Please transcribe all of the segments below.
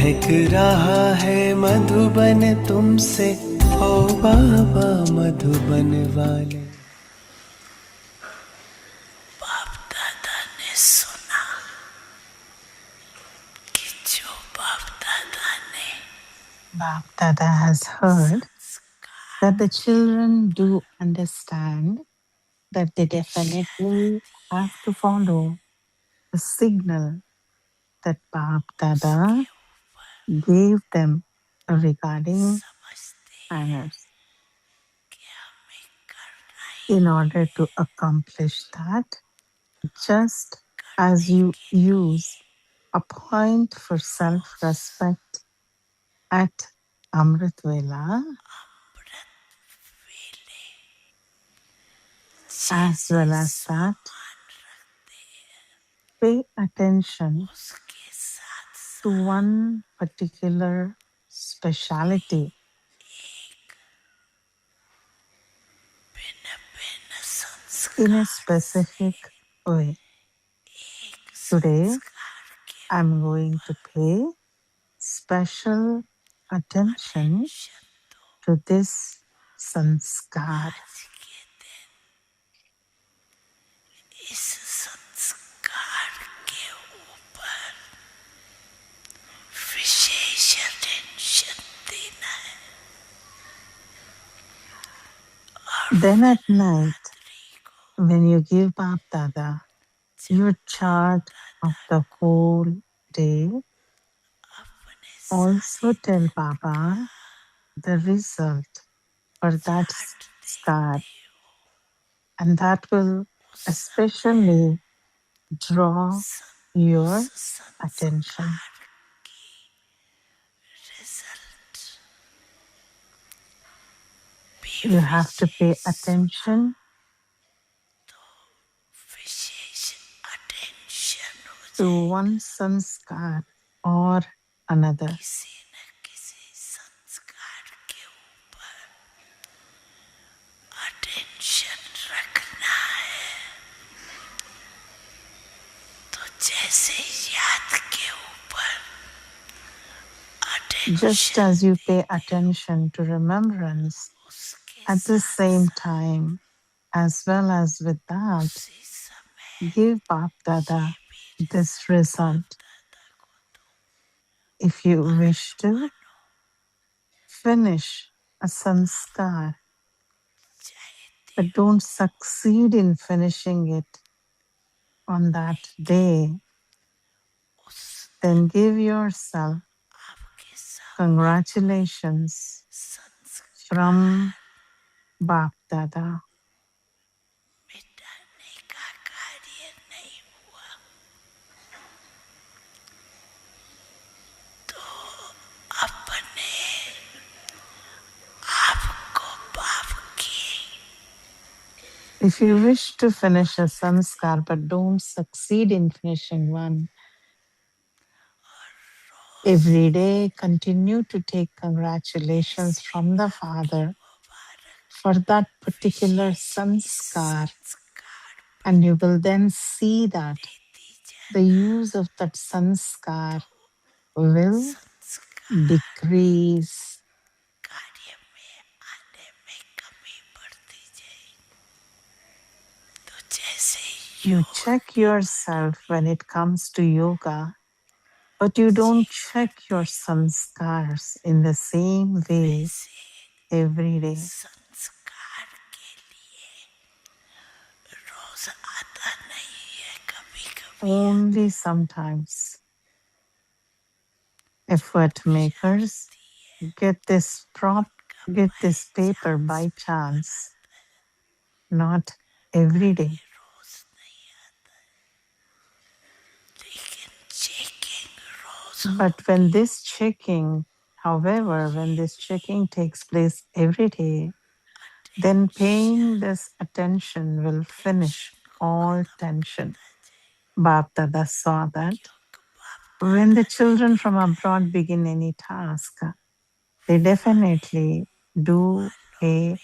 महक रहा है मधुबन तुमसे, ओ बाबा मधुबन वाले। बाप दादा ने सुना कि जो बाप दादा ने Bap Dada has heard that the children do understand that they definitely have to follow the signal that Bap Dada gave them regarding manners. In order to accomplish that, just as you use a point for self-respect at Amrit Vela, as well as that, pay attention to one particular speciality in a specific way. Today, I'm going to pay special attention to this sanskar. इस संस्कार के ऊपर विशेष attention देना है। Then at night, when you give Bap Dada your chart of the whole day, also tell Baba the result for that scar, and that will especially draw your attention. You have to pay attention to one sanskar or another. Just as you pay attention to remembrance, at the same time, as well as with that, give Bap Dada this result. If you wish to finish a sanskar, but don't succeed in finishing it on that day, then give yourself congratulations from Bap Dada. If you wish to finish a sanskar but don't succeed in finishing one, every day continue to take congratulations from the Father for that particular sanskar, and you will then see that the use of that sanskar will decrease. You check yourself when it comes to yoga, but you don't check your sanskars in the same way every day. Only sometimes. Effort makers get this paper by chance, not every day. But when this checking, however, when this checking takes place every day, then paying this attention will finish all tension. Bap Dada saw that when the children from abroad begin any task, they definitely do pay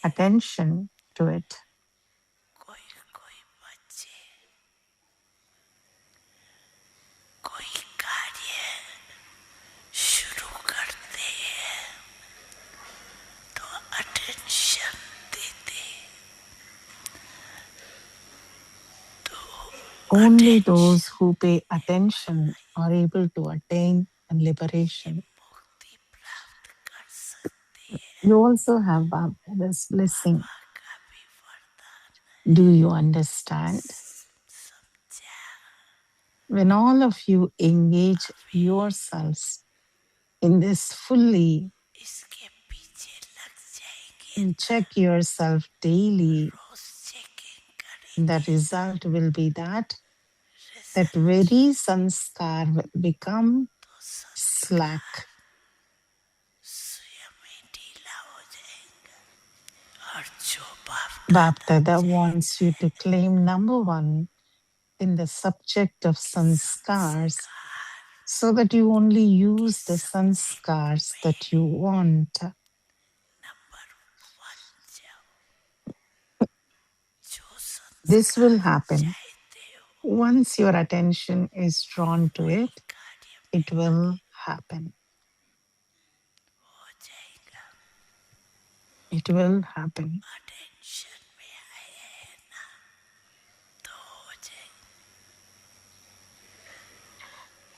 attention to it. Only those who pay attention are able to attain liberation. मुक्ति प्राप्त कर सकती है। You also have Baba-Dada's blessing. बाबा का भी वरदान Do you understand? समझा। When all of you engage अभी yourselves in this fully इसके पीछे लग जाएंगे, and check yourself daily, रोज चेकिंग the करेंगे, result will be that result very sanskar will become तो संस्कार slack. स्वयं ही ढीला हो जाएगा। और जो बाप Bap दादा Dada चाहते wants you to claim number one in the subject of sanskars संस्कार so that you only use the सबसे sanskars में that you want. Number one जाओ। जो This will संस्कार happen. चाहते हो Once your attention is drawn to वही it, कार्य it will happen. हो जाएगा। It will happen. अटेंशन में आए हैं ना तो हो जाएगा।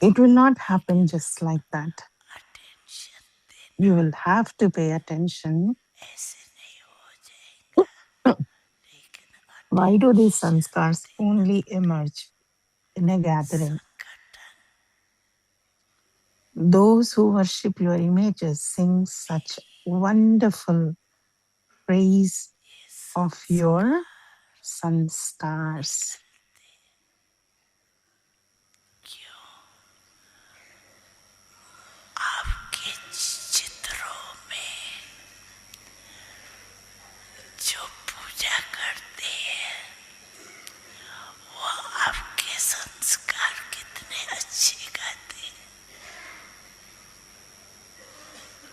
It will not happen just like that. Attention You will have to pay attention. ऐसे नहीं हो जाएगा, लेकिन Why do these attention sanskars only emerge in a gathering? संगठन Those who worship your images sing such wonderful praise ये of your sanskars. क्यों आपके चित्रों में जो पूजा करते हैं वो आपके संस्कार कितने अच्छे गाते हैं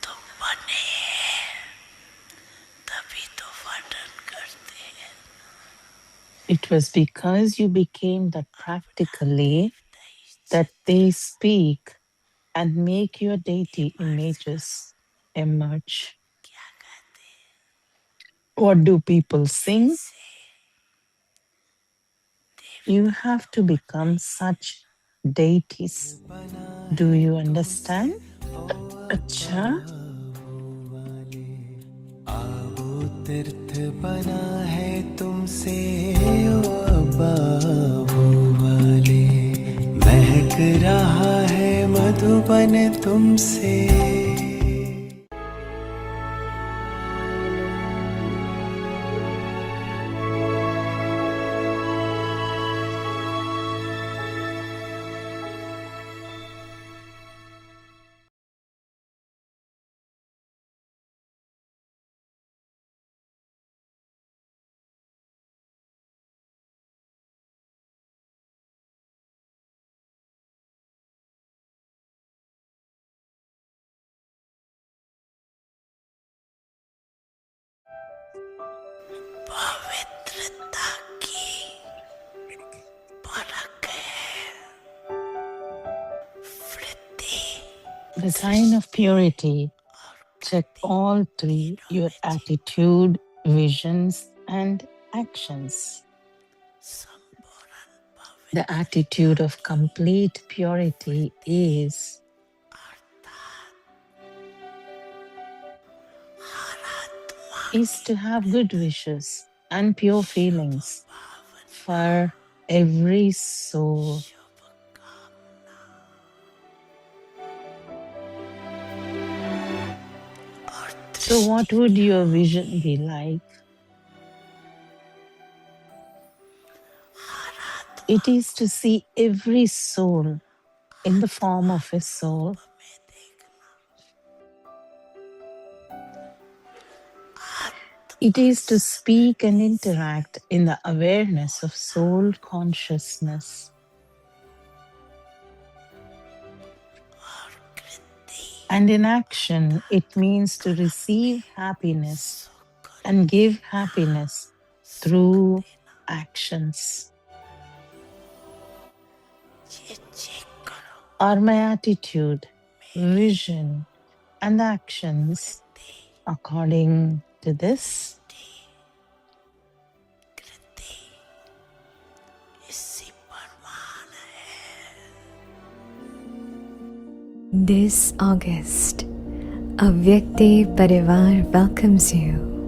तो बने हैं, तभी तो वर्णन करते हैं। It was because you became that practically that they speak and make your deity images emerge. क्या गाते हैं What do people sing? से You have to become such deities. Do you understand? Acha. वो तीर्थ बना है तुमसे ओ बाबू वाले, महक रहा है मधुबन तुमसे। पवित्रता की परख है वृद्धि The sign of purity. Check all three, your attitude, visions, and actions. संपूर्ण The attitude of complete purity is to have good wishes and pure feelings for every soul. So, what would your vision be like? It is to see every soul in the form of a soul. It is to speak and interact in the awareness of soul consciousness. And in action, it means to receive happiness and give happiness through actions. Are my attitude, vision, and actions according to this? इसी पर This August, Avyakti Parivar welcomes you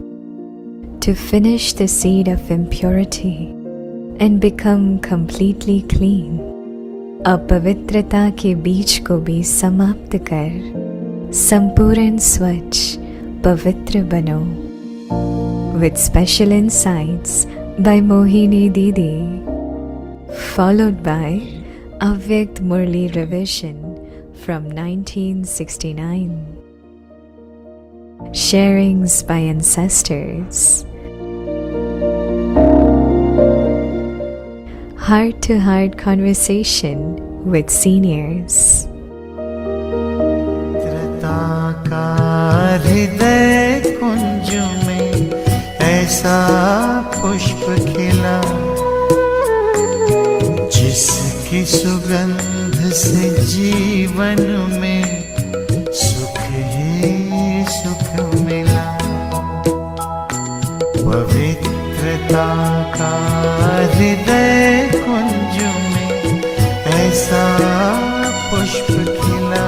to finish the seed of impurity and become completely clean. अपवित्रता के बीज को भी समाप्त कर संपूर्ण स्वच्छ पवित्र बनो. With special insights by Mohini Didi, followed by Avyakt Murli revision from 1969. Sharings by ancestors. Heart-to-heart conversation with seniors. हृदय कुंज में ऐसा पुष्प खिला जिसकी सुगंध से जीवन में सुख ही सुख मिला. पवित्रता का हृदय कुंज में ऐसा पुष्प खिला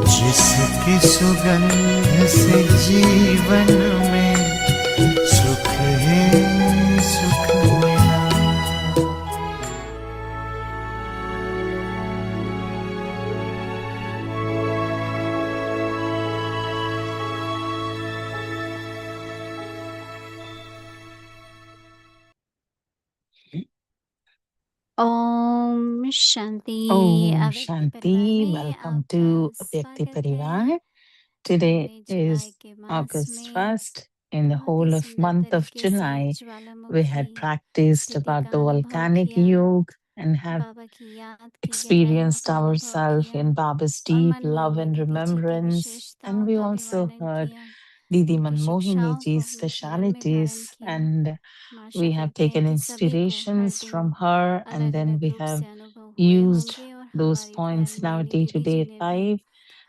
जिसकी सुगंध से जीवन में सुख ही सुख मिला. ओम शांति. Om अव्यक्ति परिवार Shanti. में Welcome आपका to Avyakti स्वागत है. Parivar. Today हमने जुलाई is के मास August में 1st. In the बहुत ही whole of सुंदर month of तरीके से July, we Jwalamukhi had practiced स्थिति about का the अनुभव volcanic किया, yoga and have बाबा की याद की गहराइयों experienced का अनुभव ourselves किया in Baba's और deep love and मनमोहिनी जी की remembrance. And विशेषताओं we का भी also वर्णन heard किया, Didi उनकी Manmohini शिक्षाओं को ji's अपने जीवन में धारण specialities. किया. And हम आशा we have करते हैं taken कि सभी को हर inspirations दिन from her. And अलग then अलग we रूप have से अनुभव हुए used होंगे और those हमारी points friend in our Mohini दीदी जी day-to-day ने भी life.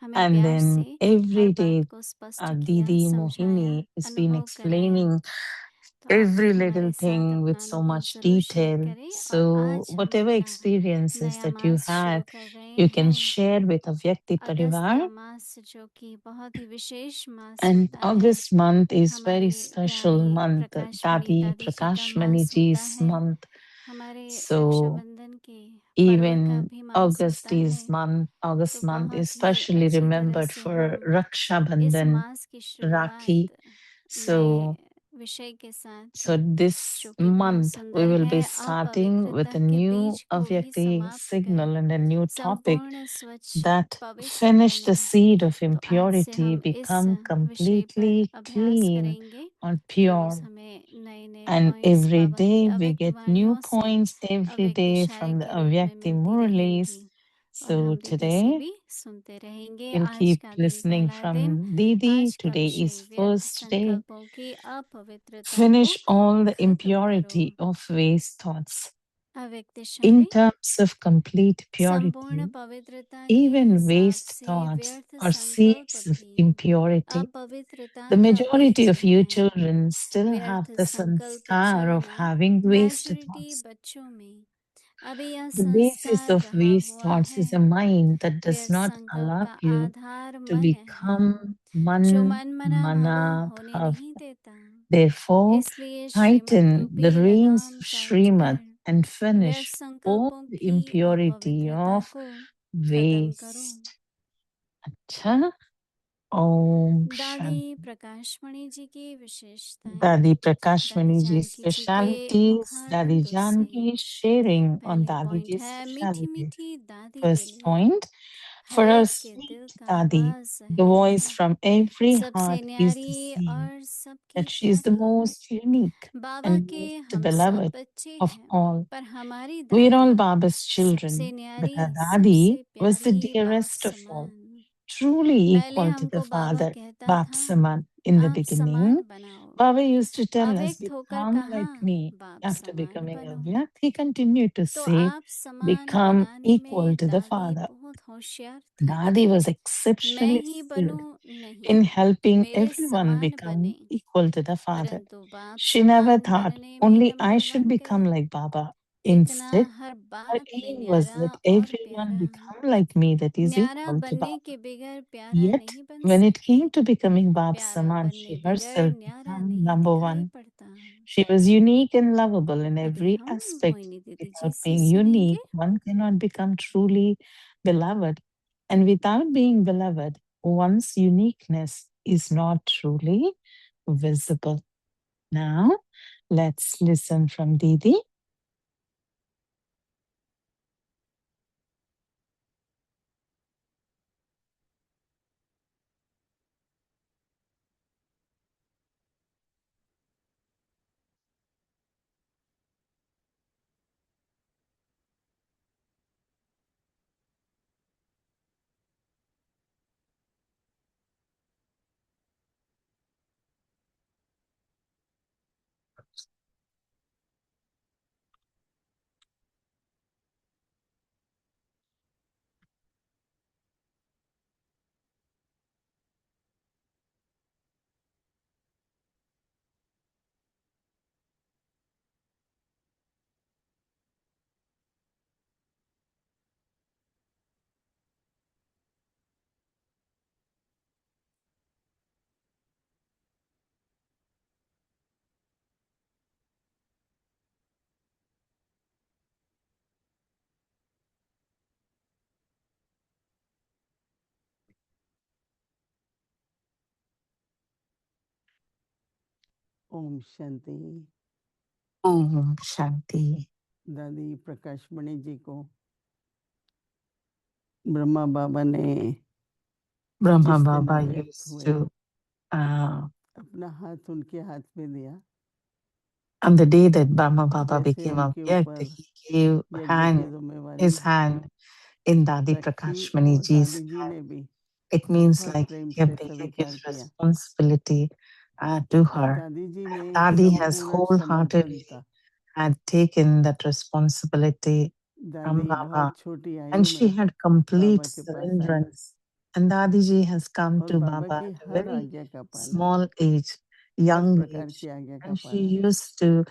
हमें And प्यार then से हर every बात day, को स्पष्ट किया, Didi समझाया, Mohini has been अनुभव कराया. explaining तो आप भी every little हमारे साथ thing with अपना so अनुभव much ज़रूर शेयर detail. करें. और So, आज हम whatever अपना experiences नया that you मास शुरू had, कर रहे you can हैं. share with Avyakti अगस्त का Parivar. मास जो कि बहुत ही विशेष मास And होता है, August month is very हमारे special प्यारे month, प्रकाशमणि Dadi दादी जी का Prakashmani मास होता ji's है, month. हमारे So, रक्षाबंधन के पर्व का even भी मास होता August है. is month, तो August month is बहुत ही specially अच्छी तरह remembered से for हम Raksha इस Bandhan, मास की Rakhi. शुरुआत So, नए विषय के साथ, So this जो कि बहुत month we सुंदर will है, be starting with अपवित्रता a के new बीज को भी Avyakti समाप्त कर signal and a new topic संपूर्ण स्वच्छ that पवित्र finish the बनो. seed of तो आज से impurity, हम इस become विषय पर completely अभ्यास clean करेंगे. or rose pure. हमें नए नए And पॉइंट्स every बाबा की day we अव्यक्त get new वाणियों से points every अव्यक्त day इशारे from the के रूप में Avyakti मिलती Murlis. रहेंगी और So हम दीदी से today भी सुनते रहेंगे. we'll आज keep का दिन listening पहला दिन. from Didi. आज का Today विषय is व्यर्थ first day. संकल्पों की अपवित्रता को Finish all the खत्म करो. impurity of waste thoughts. अव्यक्त In इशारे. terms of complete संपूर्ण purity, पवित्रता के even हिसाब waste से thoughts व्यर्थ are संकल्प seeds of भी impurity. अपवित्रता The का majority बीज of you है. children still have व्यर्थ the संकल्प sanskar of चुनना having waste मेजॉरिटी thoughts. बच्चों में अभी यह The basis संस्कार of रहा waste हुआ thoughts है. is a mind that does व्यर्थ not संकल्प allow का you आधार to मन है, become जो man, मन मना भाव mana, होने bhav. नहीं देता. Therefore, इसलिए श्रीमत tighten रूपी the reins लगाम of काट Srimad कर and व्यर्थ finish all संकल्पों the की impurity अपवित्रता of को खत्म करो. waste. Acha. Om दादी Shanti. प्रकाशमणि जी की विशेषताएं. Dadi दादी Prakashmani ji's जानकी जी के specialities. Dadi मुखारबिंदों से Janki sharing on पहले Dadi पॉइंट ji's है, मीठी specialities. मीठी दादी के First लिए point, हर for our एक के sweet दिल का Dadi, आवाज the है. voice from every सबसे heart is the न्यारी same, और सबकी that she is the प्यारी. most unique बाबा and के most हम सब beloved बच्चे of हैं, all. पर hमारी We're all दादी Baba's सबसे children, but न्यारी, our सबसे Dadi was the प्यारी, बाप dearest of all, समान. truly पहले equal to the हमको बाबा Father, कहता Bap था, Saman. In the आप समान beginning, बनाओ. Baba used to tell us, अव्यक्त होकर become कहा, like me. बाप After समान becoming a बनो. Vyakt, he continued to तो say, आप समान become बनाने equal में to the दादी Father. बहुत होशियार थी. Dadi was मैं exceptionally ही skilled बनूं नहीं, in helping मेरे everyone समान become बने, equal to the Father. परंतु बाप She never समान thought बनने में only I number should one become करें. like Baba. इतना Instead, हर her बात में aim was न्यारा that और everyone प्यारा, become like me, that is न्यारा equal to बनने Baba. के बगैर प्यारा Yet, नहीं बन when it सकते, came to becoming Bab प्यारा Saman, बनने she बगैर herself न्यारा became नहीं number दिखाई one. पड़ता. She was unique and lovable in अभी every हम aspect. मोहिनी दीदी जी Without से being सुनेंगे. unique, one cannot become truly beloved. And without being beloved, one's uniqueness is not truly visible. Now, let's listen from Didi. Om Shanti. Om Shanti. दादी प्रकाश मणि जी को ब्रह्मा बाबा ने Brahma जिस दिन Baba अव्यक्त used हुए to, अपना हाथ उनके हाथ में दिया, on the day that Brahma Baba जैसे became उनके Avyakt, ऊपर he gave यज्ञ की his जिम्मेवारी hand in Dadi रखी Prakashmani और ji's दादी जी hand. ने भी It means बहुत like प्रेम he से gave स्वीकार his किया। responsibility to her. दादी जी में Dadi has संपूर्ण समर्पण wholeheartedly था। had taken that responsibility from दादी Baba, बहुत छोटी and आयु she में had complete बाबा के पास आई surrenderance. And Dadi ji has come और to बाबा Baba की at a हर very आज्ञा का पालन, small age, हर young प्रकार age, की आज्ञा का and she पालन used to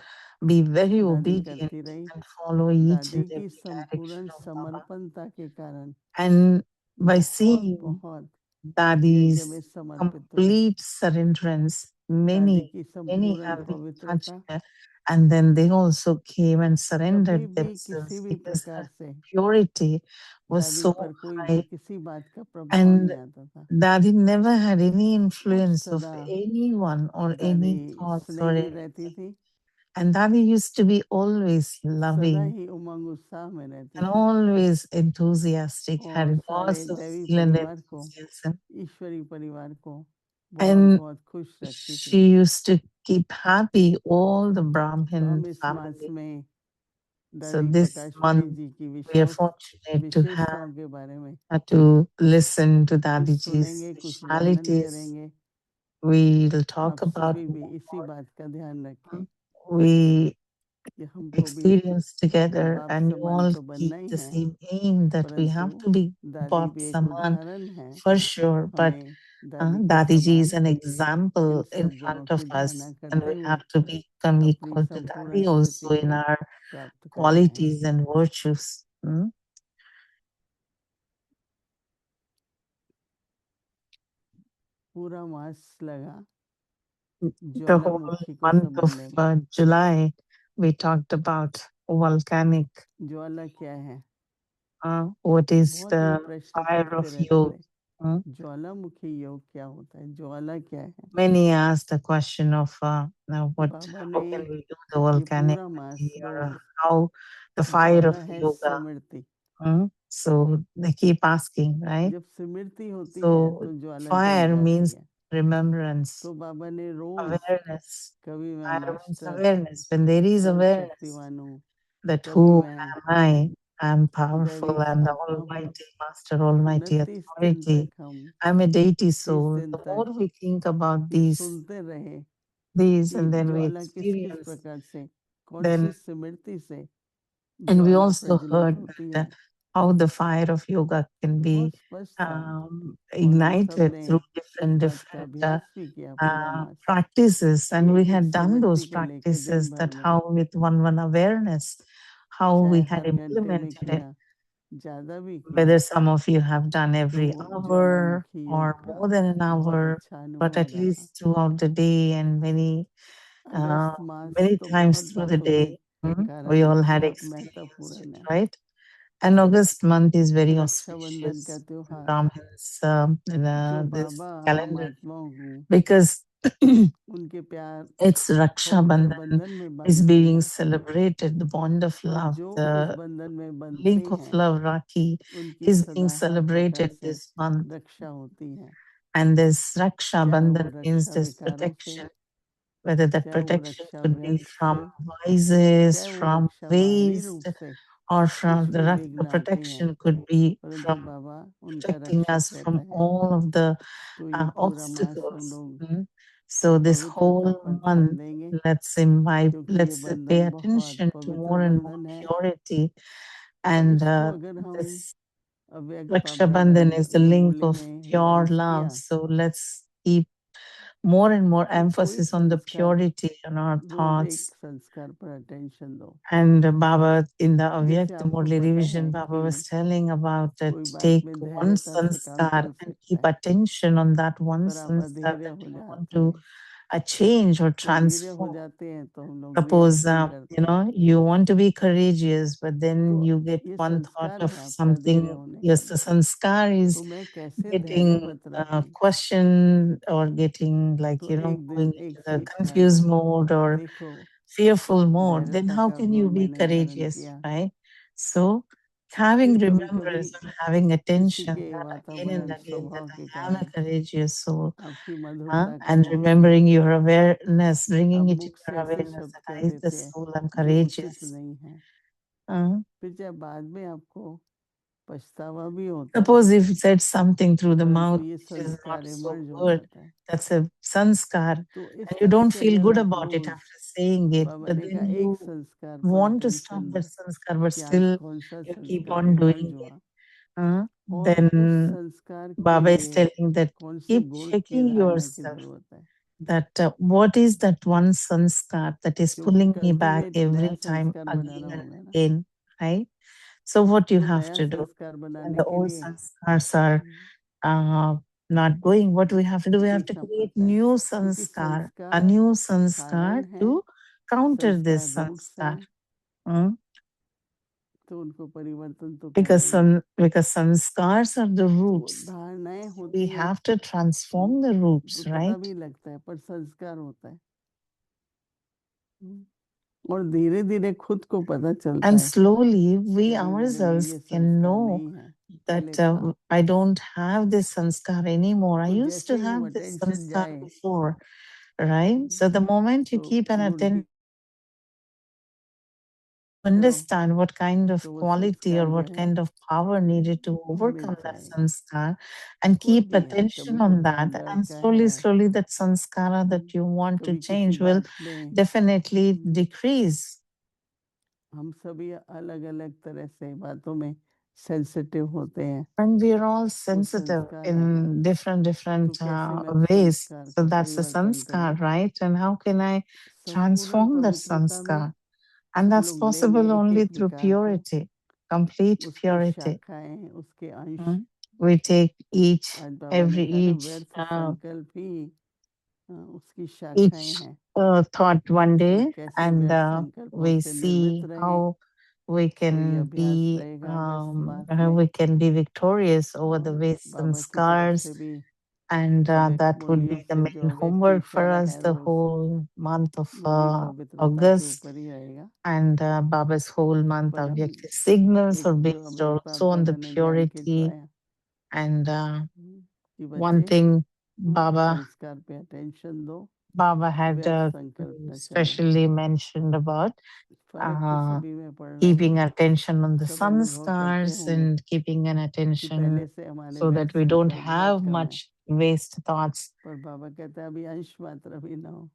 be very दादी obedient करती रही। and follow each दादी and की every संपूर्ण direction of Baba. समर्पणता के कारण And by बहुत seeing बहुत यज्ञ में Dadi's समर्पित हुए। complete surrenderance, दादी many, की many संपूर्ण have been touched पवित्रता her, and then they also came and कभी surrendered भी किसी themselves भी because प्रकार her से purity was दादी so पर कोई भी high, किसी बात का प्रभाव and नहीं आता था Dadi never had any और influence of सदा anyone or दादी any thoughts or स्नेही रहती anything. थी, And Dadi used to be always सदा loving ही उमंग उत्साह में रहती and थी always enthusiastic, और had सारे lots of दैवी zeal and परिवार को, enthusiasm. ईश्वरी परिवार को बहुत And बहुत खुश रखती थी। she used to keep happy all the तो हम Brahmin इस मास family. में So दादी this प्रकाश मणि month जी की we are fortunate to have विशेषताओं के बारे में to listen to कुछ Dadiji's सुनेंगे, कुछ वर्णन specialities. करेंगे। We'll आप talk about सभी भी इसी what बात का ध्यान रखें we कि हमको भी experience together, बाप and you समान all तो बनना keep ही the है, same aim that we परंतु have to be दादी Bab भी एक Saman उदाहरण है। for sure. But हमें दादी के Dadiji is समान an इन example in सब गुणों front of की धारणा us, and करते we हुए have to become अपनी equal to संपूर्ण Dadi स्थिति also in को our प्राप्त करना है। qualities and virtues. पूरा मास लगा The whole ज्वालामुखी को month of समझने में। July, we talked about volcanic. ज्वाला क्या है? What is बहुत लोग the प्रश्न fire पूछते of रहते yoga? थे, ज्वालामुखी योग क्या होता है, ज्वाला क्या है? Many asked the question of now Baba how ने can we do the ये volcanic पूरा मास activity, rose or how the fire of ज्वाला है yoga. Smriti. So they keep asking, right? जब स्मृति होती है So तो ज्वाला जल fire जाती means है। remembrance, तो बाबा ने रोज awareness. कभी मैं Fire means master awareness. When there is awareness सर्वशक्तिवान हूँ, that कभी who मैं am I? I'm दैवी powerful. I'm the आत्मा हूँ। Almighty Master, Almighty 29 दिन तक Authority. हम I'm a deity 29 soul. दिन The तक more we think about ये these, सुनते रहे and कि then we ज्वाला किस किस experience, प्रकार से कौन सी then, स्मृति से and we ज्वाला also प्रज्वलित heard होती that है। how the fire of yoga can तो be बहुत स्पष्ट था और हम सब ignited ने through इस different बात का different अभ्यास भी किया पूरा मास practices, कि and we एक एक had done those स्मृति को लेके दिन practices, भर that में how with one awareness, how we चाहे had हर घंटे में implemented it. किया, ज़्यादा भी Whether किया, some of you have done every तो hour ज्वालामुखी or योग का more than an बहुत hour, अच्छा but अनुभव at रहा। least throughout the day and many August mass many तो times बहुत through the बातों के day, we कारण all had बहुत experienced महत्वपूर्ण it, है। right? And August month is very Rakshabandhan का auspicious in त्योहार Brahmin's जो this बाबा calendar महात्माओं को because उनके प्यार it's Raksha पवित्र Bandhan बंधन में is बांधते being हैं, celebrated, the bond of और love, जो उस the बंधन में बंधते link of हैं love, Rakhi, उनकी is being सदा हर प्रकार celebrated से this month. रक्षा होती है, And this Raksha चाहे वो Bandhan means रक्षा this विकारों से, protection, whether that चाहे वो protection रक्षा could be व्यर्थ from से, vices, चाहे वो from रक्षा बाहरी रूप waste, से, or कुछ from the भी विघ्न आते हैं, protection could be परंतु from बाबा उनका protecting रक्षक us रहते from हैं। all of the तो ये पूरा मास हम obstacles. लोग So this पवित्रता whole पर ध्यान month, देंगे, let's imbibe, क्योंकि ये let's pay बंधन बहुत attention to पवित्र more and more बंधन है, purity. और And इसको अगर हम this अव्यक्त Raksha बाबदादा Bandhan ने is the link गुरुमुरली of में pure लॉन्च किया, love. So let's keep more and more तो कोई emphasis on the संस्कार purity in our रोज एक thoughts. संस्कार पर अटेंशन दो। And Baba, in the जैसे Avyakt आपको Murli पता revision, है Baba कि was telling about that कोई बात take में one धैर्यता से काम sanskar चल and सकता keep है, attention on that one पर आप sanskar अधैर्य that हो you want जाते to हैं, change or अधैर्य हो transform. जाते हैं तो हम लोग Suppose, रिएक्शन करते you हैं। know, you want to be courageous, but तो then you get ये one thought संस्कार of है आपका धैर्य something, होने yes, का the भी, sanskar तो is मैं कैसे getting धैर्यवत रहूं। questioned or getting like, तो you know, एक दिन going एक into the सीखना है, confused mode or देखो fearful mode, then धैर्यता how का can you गुण be मैंने धारण courageous, किया। right? So having फिर कभी कभी remembrance or having किसी attention के that again and वातावरण again that स्वभाव के I am a कारण courageous soul, आपकी मधुरता का and बहुत remembering your awareness, आप bringing it in मुख से your ऐसे awareness शब्द that कह I, the देते हैं soul, am जो उचित courageous. नहीं है, Uh, फिर जब बाद में आपको पछतावा भी होता है, Suppose if you said something through the परंतु mouth ये which is not संस्कार so इमर्ज हो good, जाता है। that's a sanskar, तो इस and you तरह don't से feel अगर good आप about it rose after saying it, Baba but ने कहा then एक you संस्कार पर want to stop attention that दो sanskar, but कि आज still कौन सा you keep संस्कार on इमर्ज doing हुआ, it. और उस Then संस्कार के Baba is लिए telling that कौन से keep गुण की checking धारणा की yourself जरूरत है, that what is that one sanskar that is क्योंकि pulling me back कल्टीवेट नया every time संस्कार again बनाना and होगा ना। again, right? So what you तो have नया to do संस्कार when बनाने the के old लिए sanskars are not going, what we have to do, we have to सीखना create पड़ता है, new क्योंकि sanskar, a संस्कार new sanskar कारण है, to counter संस्कार this रूट्स sanskar. हैं, Mm? तो उनको परिवर्तन तो Because करना ही है। because sanskars are the तो roots. धारणाएं We होती हैं, have to transform the roots, पता right? भी लगता है, पर संस्कार होता है, और धीरे धीरे खुद को पता चलता And है slowly we कि अरे मेरे में ourselves ये can संस्कार know नहीं है, पहले that था। I don't have this sanskar anymore. I तो used जैसे to ही वो have this अटेंशन sanskar जाए, before, right? So the moment you तो keep an गुण की attention, करो, understand what kind of तो वो quality or संस्कार जो what है kind of power needed to मिट overcome that जाएगा। sanskar, and कोई keep भी है, कभी attention on होता है that, डर and का slowly, है, slowly that sanskara that you want to कभी किसी change will बात में, definitely decrease. हम सभी अलग अलग तरह से बातों में सेंसिटिव होते हैं, And we are all वो sensitive संस्कार है ना। in different तो कैसे मैं उस ways. संस्कार So का that's the परिवर्तन करूं, sanskar, right? And how can I संपूर्ण transform that पवित्रता में sanskar? And हम that's लोग लेंगे possible एक only एक through विकार को, purity, complete उसकी purity. शाखाएं, उसके अंश। Mm. We take आज बाबा ने कहा ना, व्यर्थ uh, संकल्प ही उसकी शाखाएं each हैं, thought one तो day, कैसे and व्यर्थ संकल्पों we से निर्मित see रहें, how we तो ये can अभ्यास be रहेगा अगस्त मास how में। we can be victorious over the और waste and बाबा की तरफ scars. से भी And अव्यक्त that would मूल्यों be the से जो main अव्यक्त homework for इशारा us है the rose, whole month of वो भी पवित्रता के August. ऊपर ही रहेगा। And Baba's whole month पर of हम Yakti signals एक are जो based अव्यक्त बाप also on the दादा ने ज्ञान के purity. पाया And कि one बच्चे thing Baba संस्कार पे अटेंशन दो, had व्यर्थ संकल्प न चले। specially mentioned about फर्क तो सभी में पड़ रहा है, keeping attention on the सब अनुभव करते sanskars होंगे and keeping an कि attention पहले से हमारे so व्यर्थ that we don't संकल्प बहुत have कम है, much waste thoughts. पर बाबा कहता है अभी अंश मात्र भी ना हो,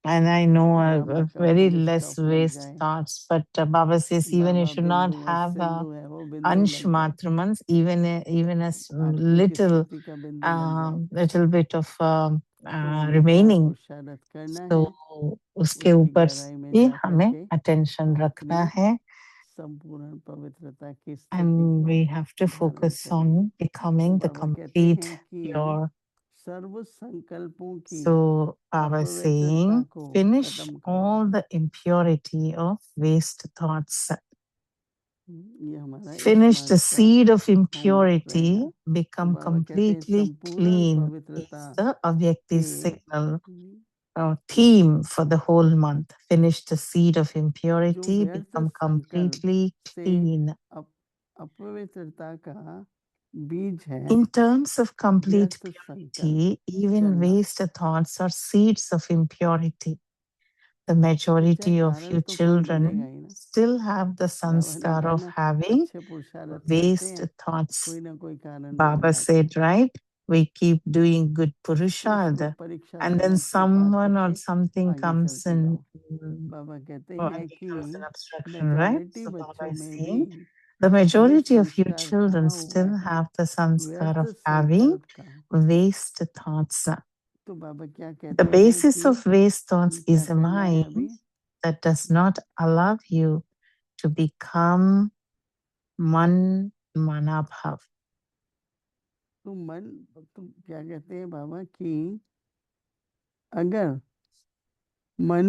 And I know drama a का very फुल less स्टॉप लग waste जाए। thoughts, but Baba says even you Baba should not बिंदु और have सिंधु है, वो बिंदु ansh लग जाए, matramans, even a आत्मिक little स्थिति का बिंदु लग जाए। little bit of तो हमें क्या remaining. पुरुषार्थ करना So है, उसके उसकी ऊपर गहराई में भी जा हमें करके attention रखना अपनी है, संपूर्ण पवित्रता की स्थिति and we को have to धारण focus करें। on becoming the बाबा कहते complete हैं कि pure. सर्व संकल्पों की So Baba is अपवित्रता saying, को finish खत्म करो। all the impurity of waste thoughts. ये हमारा इस Finish the मास का seed of होमवर्क impurity, रहेगा। तो become बाबा कहते हैं completely संपूर्ण clean is पवित्रता the Avyakti के signal theme for the whole month. Finish the seed of जो impurity, व्यर्थ become संकल्प completely से clean. अपवित्रता का बीज है। In terms of complete व्यर्थ संकल्प purity, even चलना। waste thoughts are seeds of impurity. The तो majority of कारण you तो कोई मिलेगा children ही ना। still have the बाबा ने sanskar कहा of ना, having अच्छे पुरुषार्थ करते waste हैं, thoughts. कोई ना कोई कारण Baba मिल जाता है। said, right? We keep doing good तो उसको purusharth, परीक्षा and से then अच्छे पार someone or करके something आगे comes चलते in, जाओ। बाबा कहते or हैं कि becomes an obstruction, right? Majority So Baba बच्चों is में saying, भी the ये majority of you संस्कार children भरा हुआ still है have the sanskar व्यर्थ of having संकल्प का। waste thoughts. तो बाबा क्या The कहते हैं basis कि of waste thoughts क्या is a करना है अभी? mind that does not allow you to become man manabhav. तो तुम क्या कहते हैं बाबा कि अगर मन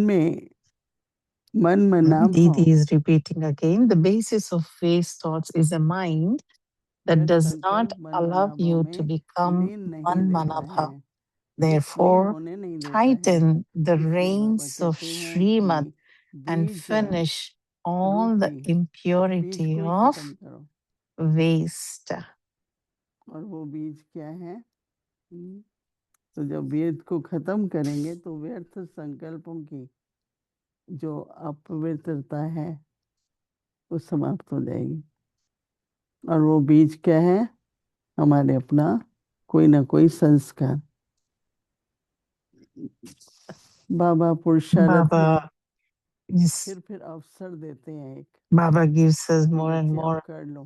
ना Didi भाव is repeating again. The basis of waste thoughts is a mind that व्यर्थ does not संकल्प मन allow मनाभाव you to में become लीन नहीं man देता manabhav. है, लीन Therefore, होने नहीं देता है। tighten the इसलिए बाबा reins of कहते हैं Srimad कि and बीज finish all the रूपी बीज impurity को ही of खत्म करो। waste. और वो बीज क्या है? तो जब वेद को खत्म करेंगे तो व्यर्थ संकल्पों की जो अपवित्रता है वो समाप्त हो जाएगी। और वो बीज क्या है? हमारे अपना कोई ना कोई संस्कार। बाबा पुरुषार्थ में Baba is फिर अवसर देते हैं एक Baba gives us कि more and बच्चे अब more कर लो।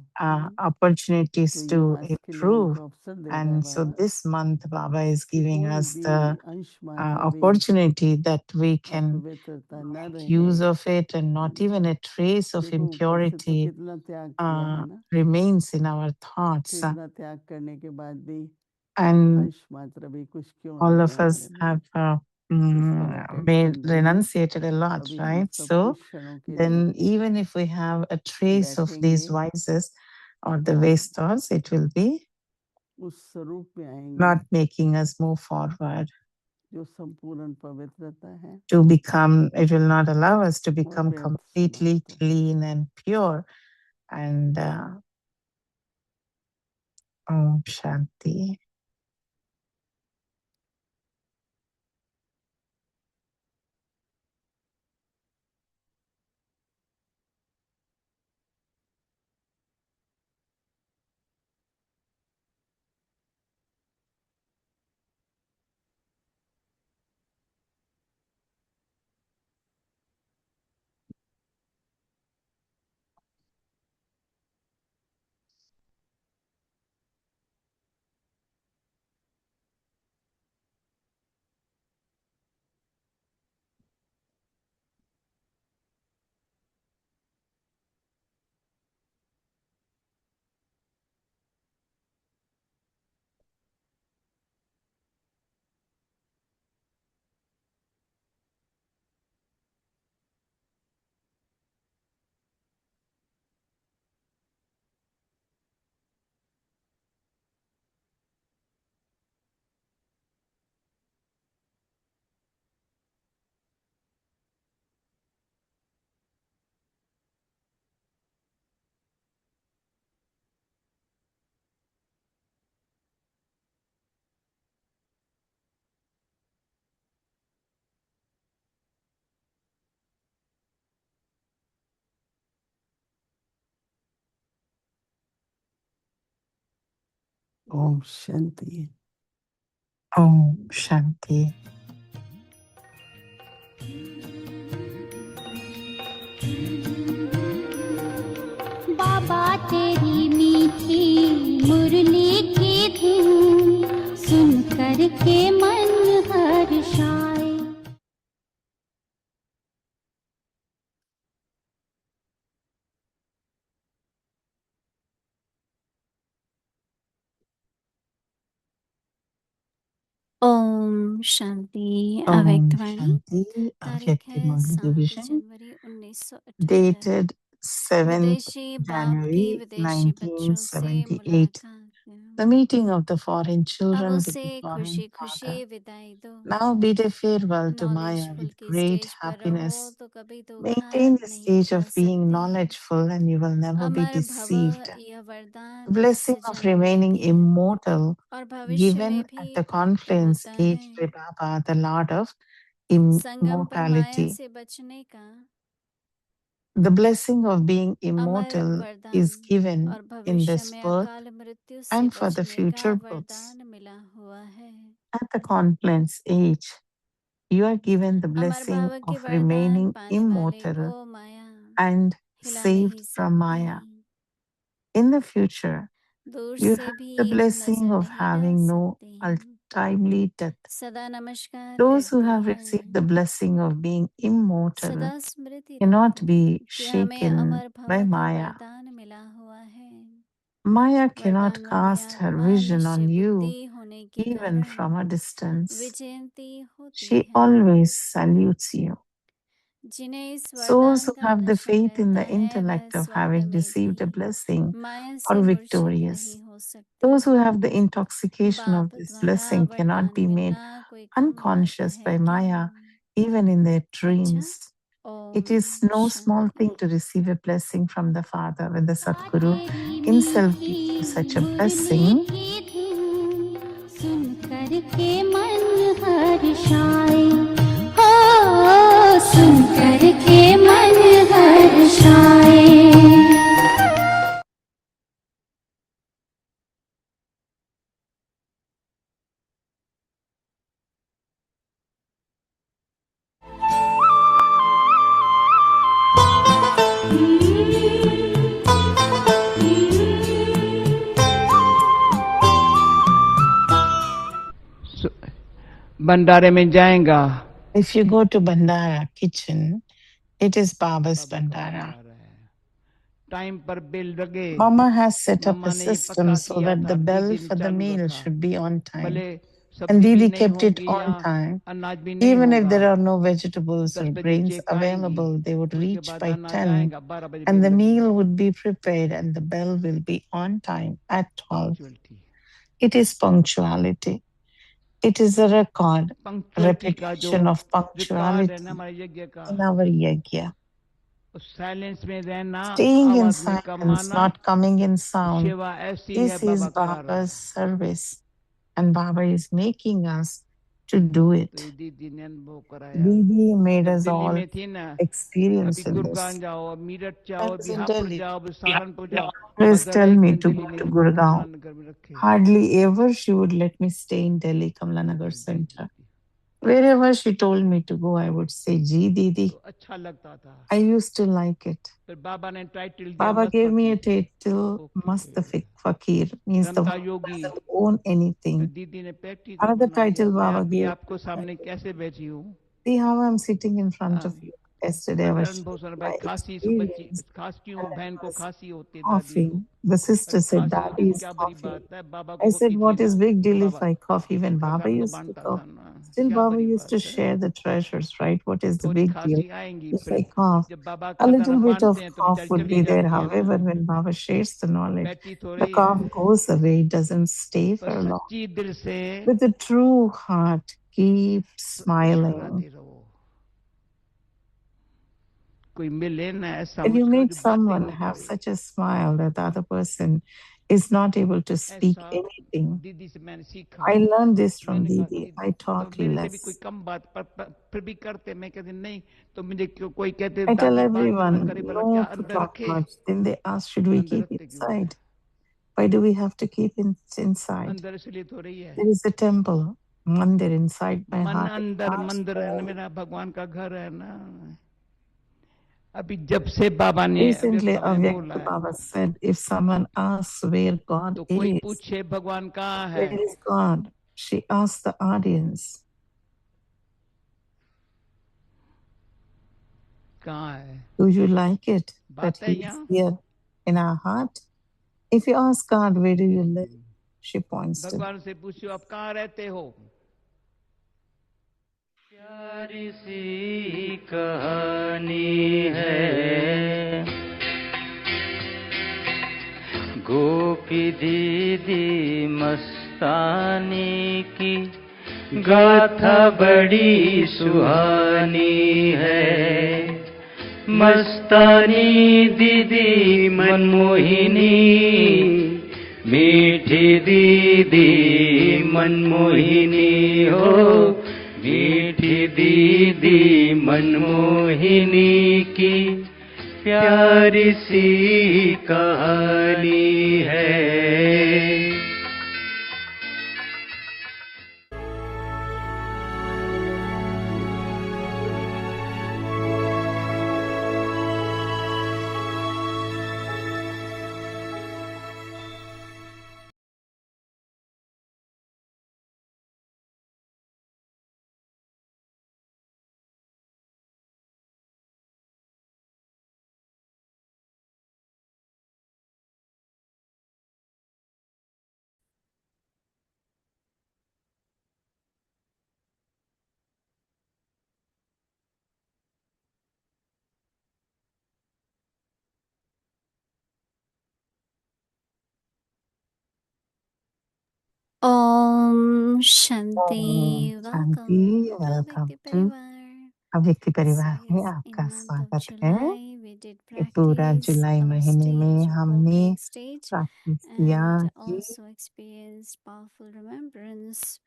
opportunities तो ये to मास के लिए improve. हमको अवसर दे रहा है And so Baba this month, Baba is कि giving कोई us भी the अंश मात्रा भी opportunity that we can अपवित्रता न make रहे। use of it, and not even a trace of देखो ऊपर से तो impurity कितना त्याग किया है ना, remains in our तो thoughts. इतना त्याग करने के बाद भी And अंश मात्रा भी कुछ क्यों all ना of हो us हमारे लिए। have इसलिए मैं made अटेंशन दूंगी। renunciated a lot, अभी हम right? सब So कुछ क्षणों के लिए then even if we have a trace of these बैठेंगे vices or the और waste thoughts, it will be उस स्वरूप में आएंगे not making us move forward जो संपूर्ण पवित्रता है to become, it will not allow us to और become व्यर्थ completely समाप्त हो clean and pure. And Om Shanti. Om Shanti. Om Shanti. बाबा तेरी मीठी मुरली की धुन सुन कर के मन हर्षाए। ओम शांति Om अव्यक्तवाणी Shanti तारीख है Avyakti 7 Division जनवरी 1978 dated 7th विदेशी बाप की January विदेशी बच्चों से 1978. The मुलाकात। meeting of the foreign अब children with उसे the foreign खुशी father. खुशी विदाई दो। Now bid a farewell to Maya knowledgeful with की great स्टेज पर रहो happiness. तो कभी धोखा Maintain the नहीं stage खा of being सकते। knowledgeful and you will never be अमर भव deceived. यह वरदान The blessing इस of जन्म में remaining दिया immortal और भविष्य given में at भी the प्राप्त confluence होता age है। by Baba, the Lord of संगम पर माया immortality. से बचने का The blessing of being Amar immortal वरदान is given और in भविष्य this में birth अकाल मृत्यु से and for the बचने का future births. वरदान मिला हुआ है। At the confluence age, you are given the Amar blessing भाव के of वरदान remaining पाने वाले immortal को माया and हिला saved नहीं from Maya. सकती। In the future, दूर you से have भी the blessing नजर of नहीं डाल having no सकती। untimely death. सदा नमस्कार Those who करती have है, received the blessing of being immortal सदा स्मृति cannot रखो be कि हमें shaken अमर भव by का Maya. वरदान मिला हुआ है। Maya cannot वरदान cast वाली her आत्मा vision on निश्चय you बुद्धि होने के even कारण from a distance. विजयंती होती She है। always salutes you. जिन्हें इस Those वरदान who का have the नशा faith in रहता the है वह intellect of स्वप्न having में received a भी blessing माया से are मूर्छित victorious. नहीं हो सकते। Those who have the intoxication of बाप this द्वारा blessing cannot वरदान be made मिलना कोई कम बात unconscious है by क्या? Maya even in their अच्छा, dreams. It is Om no small Shanti. thing to receive a blessing from the Father when the Sadguru तेरी himself मीठी gives you such a Murali blessing. की धुन सुन कर के मन हर्षाए हो सुन कर के मन हर्षाए। भंडारे में जाएगा। If you go to Bandara kitchen, it is Baba's बाबा का Bandara. भंडारा है। टाइम पर बेल लगे। Mama has set up mamma a ने ये system पक्का so किया that था, the bell दीदी ने for the चालू meal रखा। should be on time. भले And सब्जी भी Didi नहीं kept it होगी या on time. अनाज भी नहीं Even if होगा। there are no vegetables 10 or बजे grains चेक आएंगी, available, they would उसके reach बाद by अनाज 10 आएगा, 12 बजे and बेल the लगेगी। meal would be prepared and the bell will be on time at 12. Punctuality, It is punctuality. It is a record, punctuality का जो repetition of record है ना punctuality हमारे यज्ञ का, in our yajna. साइलेंस में रहना, Staying in आवाज में silence, कमाना, not coming in sound, सेवा ऐसी है this is बाबा करा रहा Baba's है। service and Baba is making us to do तो it. ये दीदी ने अनुभव कराया। Didi made जब us दिल्ली all में थी ना, experience अभी in गुड़गांव this. जाओ, अब मीरठ I जाओ, was अभी in हापुड़ Delhi. जाओ, अभी सहारनपुर जाओ, Always अगर tell एक me दिन to दिल्ली go में to Gurgaon. कमला नगर में रखे। Hardly ever she would let me stay in Delhi, Kamlanagar Center. Wherever she told me to go, I would say, Ji Didi. तो अच्छा लगता था। I used to like it. फिर बाबा ने title दिया Baba मस्त gave me a फकीर। title, okay. Mustafik Fakir, means the रमता one who Yogi. doesn't own फिर anything. दीदी ने प्रैक्टिकल Another बना दिया। title मैं Baba अभी gave. आपको सामने कैसे बैठी हूँ। See how I'm sitting in front of हाँ। you. Yesterday I अगर was अनुभव sharing सुना भाई my खांसी से बच्ची experience खांस क्यों, and बहन I को was खांसी होती है दादी को। coughing. The sister अरे said, खांसी होती Daddy तो is क्या बड़ी coughing. बात है, बाबा I को said, होती थी what ना। is big deal if Baba I cough? Even का Baba गम तो used to बांटता cough. था ना, Still, क्या Baba बड़ी used to बात है। share the treasures, right? What is the थोड़ी big deal खांसी आएंगी, if फिर I cough? जब बाबा A खजाना little bit of बांटते हैं तो cough बेचारी would चली be there. जाती है ना, However, when Baba shares the knowledge, बैठी तो the रही cough है। goes away. It doesn't stay पर for long. सच्ची दिल से With a true heart, keep मुस्कुराते smiling. रहो। कोई मिले ना ऐसा When you मुस्कुरा make जो बातें someone ना have करे, such a smile that the other person is not able to speak ऐसा anything. दीदी से मैंने सीखा। I learned this from मैंने कहा Didi. दीदी I तो talk मेरे से भी कोई less. कम बात पर फिर भी करते, मैं कहती नहीं तो मुझे कोई कहते I tell दादी बात क्यों ना everyone करे, भला क्या no to अंदर talk रखे। much. Then they ask, should we अंदर keep रखते क्यों है, inside? Why do we have to keep it inside? अंदर इसलिए तो रही है। There is a temple, mandir inside my मन heart. अंदर मंदिर है ना, मेरा भगवान का घर है ना। अभी जब से बाबा ने Recently, अव्यक्त में बोला Avyakta है, Baba said, if someone asks where God तो कोई is, पूछे भगवान कहाँ है, where is God? She asked the audience, कहाँ है। do you like it that बात है He is यहाँ। here in our heart? If you ask God, where do you live? She points to भगवान से पूछो आप कहाँ रहते हो, प्यारी सी कहानी है गोपी दीदी मस्तानी की, गाथा बड़ी सुहानी है। मस्तानी दीदी मनमोहिनी, मीठी दीदी मनमोहिनी हो, मीठी दीदी मनमोहिनी की प्यारी सी कहानी है। Om Shanti. Om Shanti. Welcome welcome अव्यक्ति to परिवार। अव्यक्ति परिवार So में yes, in आपका month of स्वागत है। July we did ये पूरा practice जुलाई our महीने में stage of हमने opening stage प्रैक्टिस किया and कि also experienced powerful remembrance.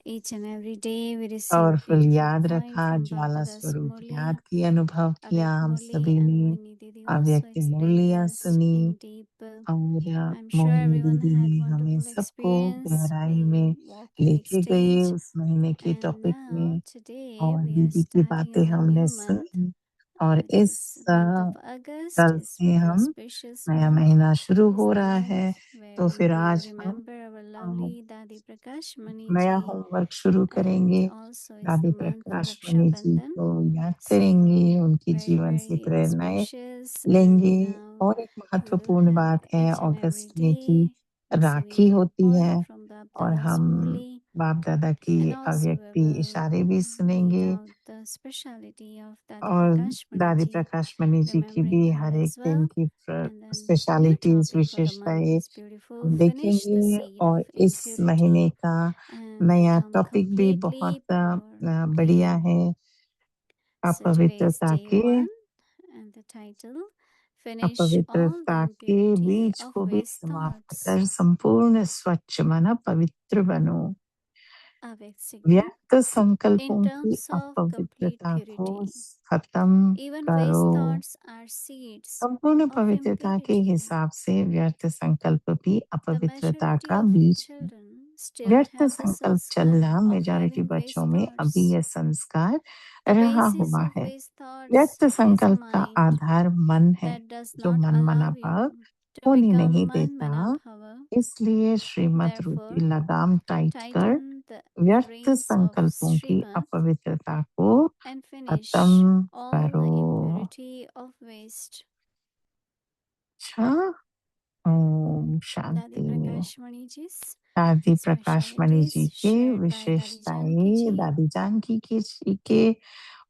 Each and every day we receive powerful beautiful याद point रखा, from ज्वाला Bapada's स्वरूप Murli, याद की अनुभव किया Avyakt हम Murli सभी and ने। Mohini Didi also अव्यक्त explained मुरलियाँ us सुनी in deep. और I'm sure मोहिनी everyone दीदी had ने हमें wonderful सबको experience. गहराई We में walk लेके next गए stage. उस महीने के And टॉपिक now, में, today, और we are दीदी की starting बातें our हमने new month. सुनी। और इस This month of August कल is से very हम auspicious नया month. महीना शुरू It's हो the रहा month है, where तो we फिर will आज हम remember our lovely Dadi Prakash Mani नया ji. होमवर्क शुरू And करेंगे। also it's the दादी month of Prakash Raksha Mani ji Bandhan. को याद So करेंगे, उनकी very, जीवन से very प्रेरणाएं auspicious. लेंगे। And now और एक we will महत्वपूर्ण have बात है, each and every अगस्त में की day राखी receiving an होती है, aura from और Bapada's हम Murli. बाप दादा की And also we अव्यक्ति will इशारे भी read सुनेंगे। out the speciality of Dadi और Prakash Mani दादी ji, प्रकाश मणि जी की remembering भी her हर एक as दिन well. की And then new specialities, topic for the month विशेषताएं is beautiful. हम Finish the देखेंगे। seed और of इस महीने impurity का and नया become टॉपिक भी completely बहुत pure, बढ़िया clean. है, So today is अपवित्रता day के 1 and the title, Finish all the अपवित्रता के impurity बीज of को भी waste समाप्त thoughts. कर संपूर्ण स्वच्छ माना पवित्र बनो। Avyakt Signa. व्यक्त In संकल्पों की terms of complete अपवित्रता को purity, खत्म even करो। waste thoughts are seeds संपूर्ण of पवित्रता के impurity. हिसाब से व्यर्थ संकल्प भी The अपवित्रता majority का of you बीज है। children still व्यर्थ have the संकल्प sanskar चलना of मेजॉरिटी having बच्चों waste में अभी thoughts. यह संस्कार The रहा basis हुआ of है। waste thoughts व्यर्थ is a संकल्प का mind आधार मन है, that does जो not मन मना allow भाव you to होने become नहीं man देता। manabhava. इसलिए श्रीमत Therefore, रूपी लगाम टाइट कर tighten the व्यर्थ reins of संकल्पों की Srimad अपवित्रता को and finish खत्म all the करो। impurity of waste. अच्छा, ओम Dadi शांति। Prakash Mani ji's दादी प्रकाश मणि जी specialities के shared by Dadi Janki विशेषताएं ji. दादी जानकी जी के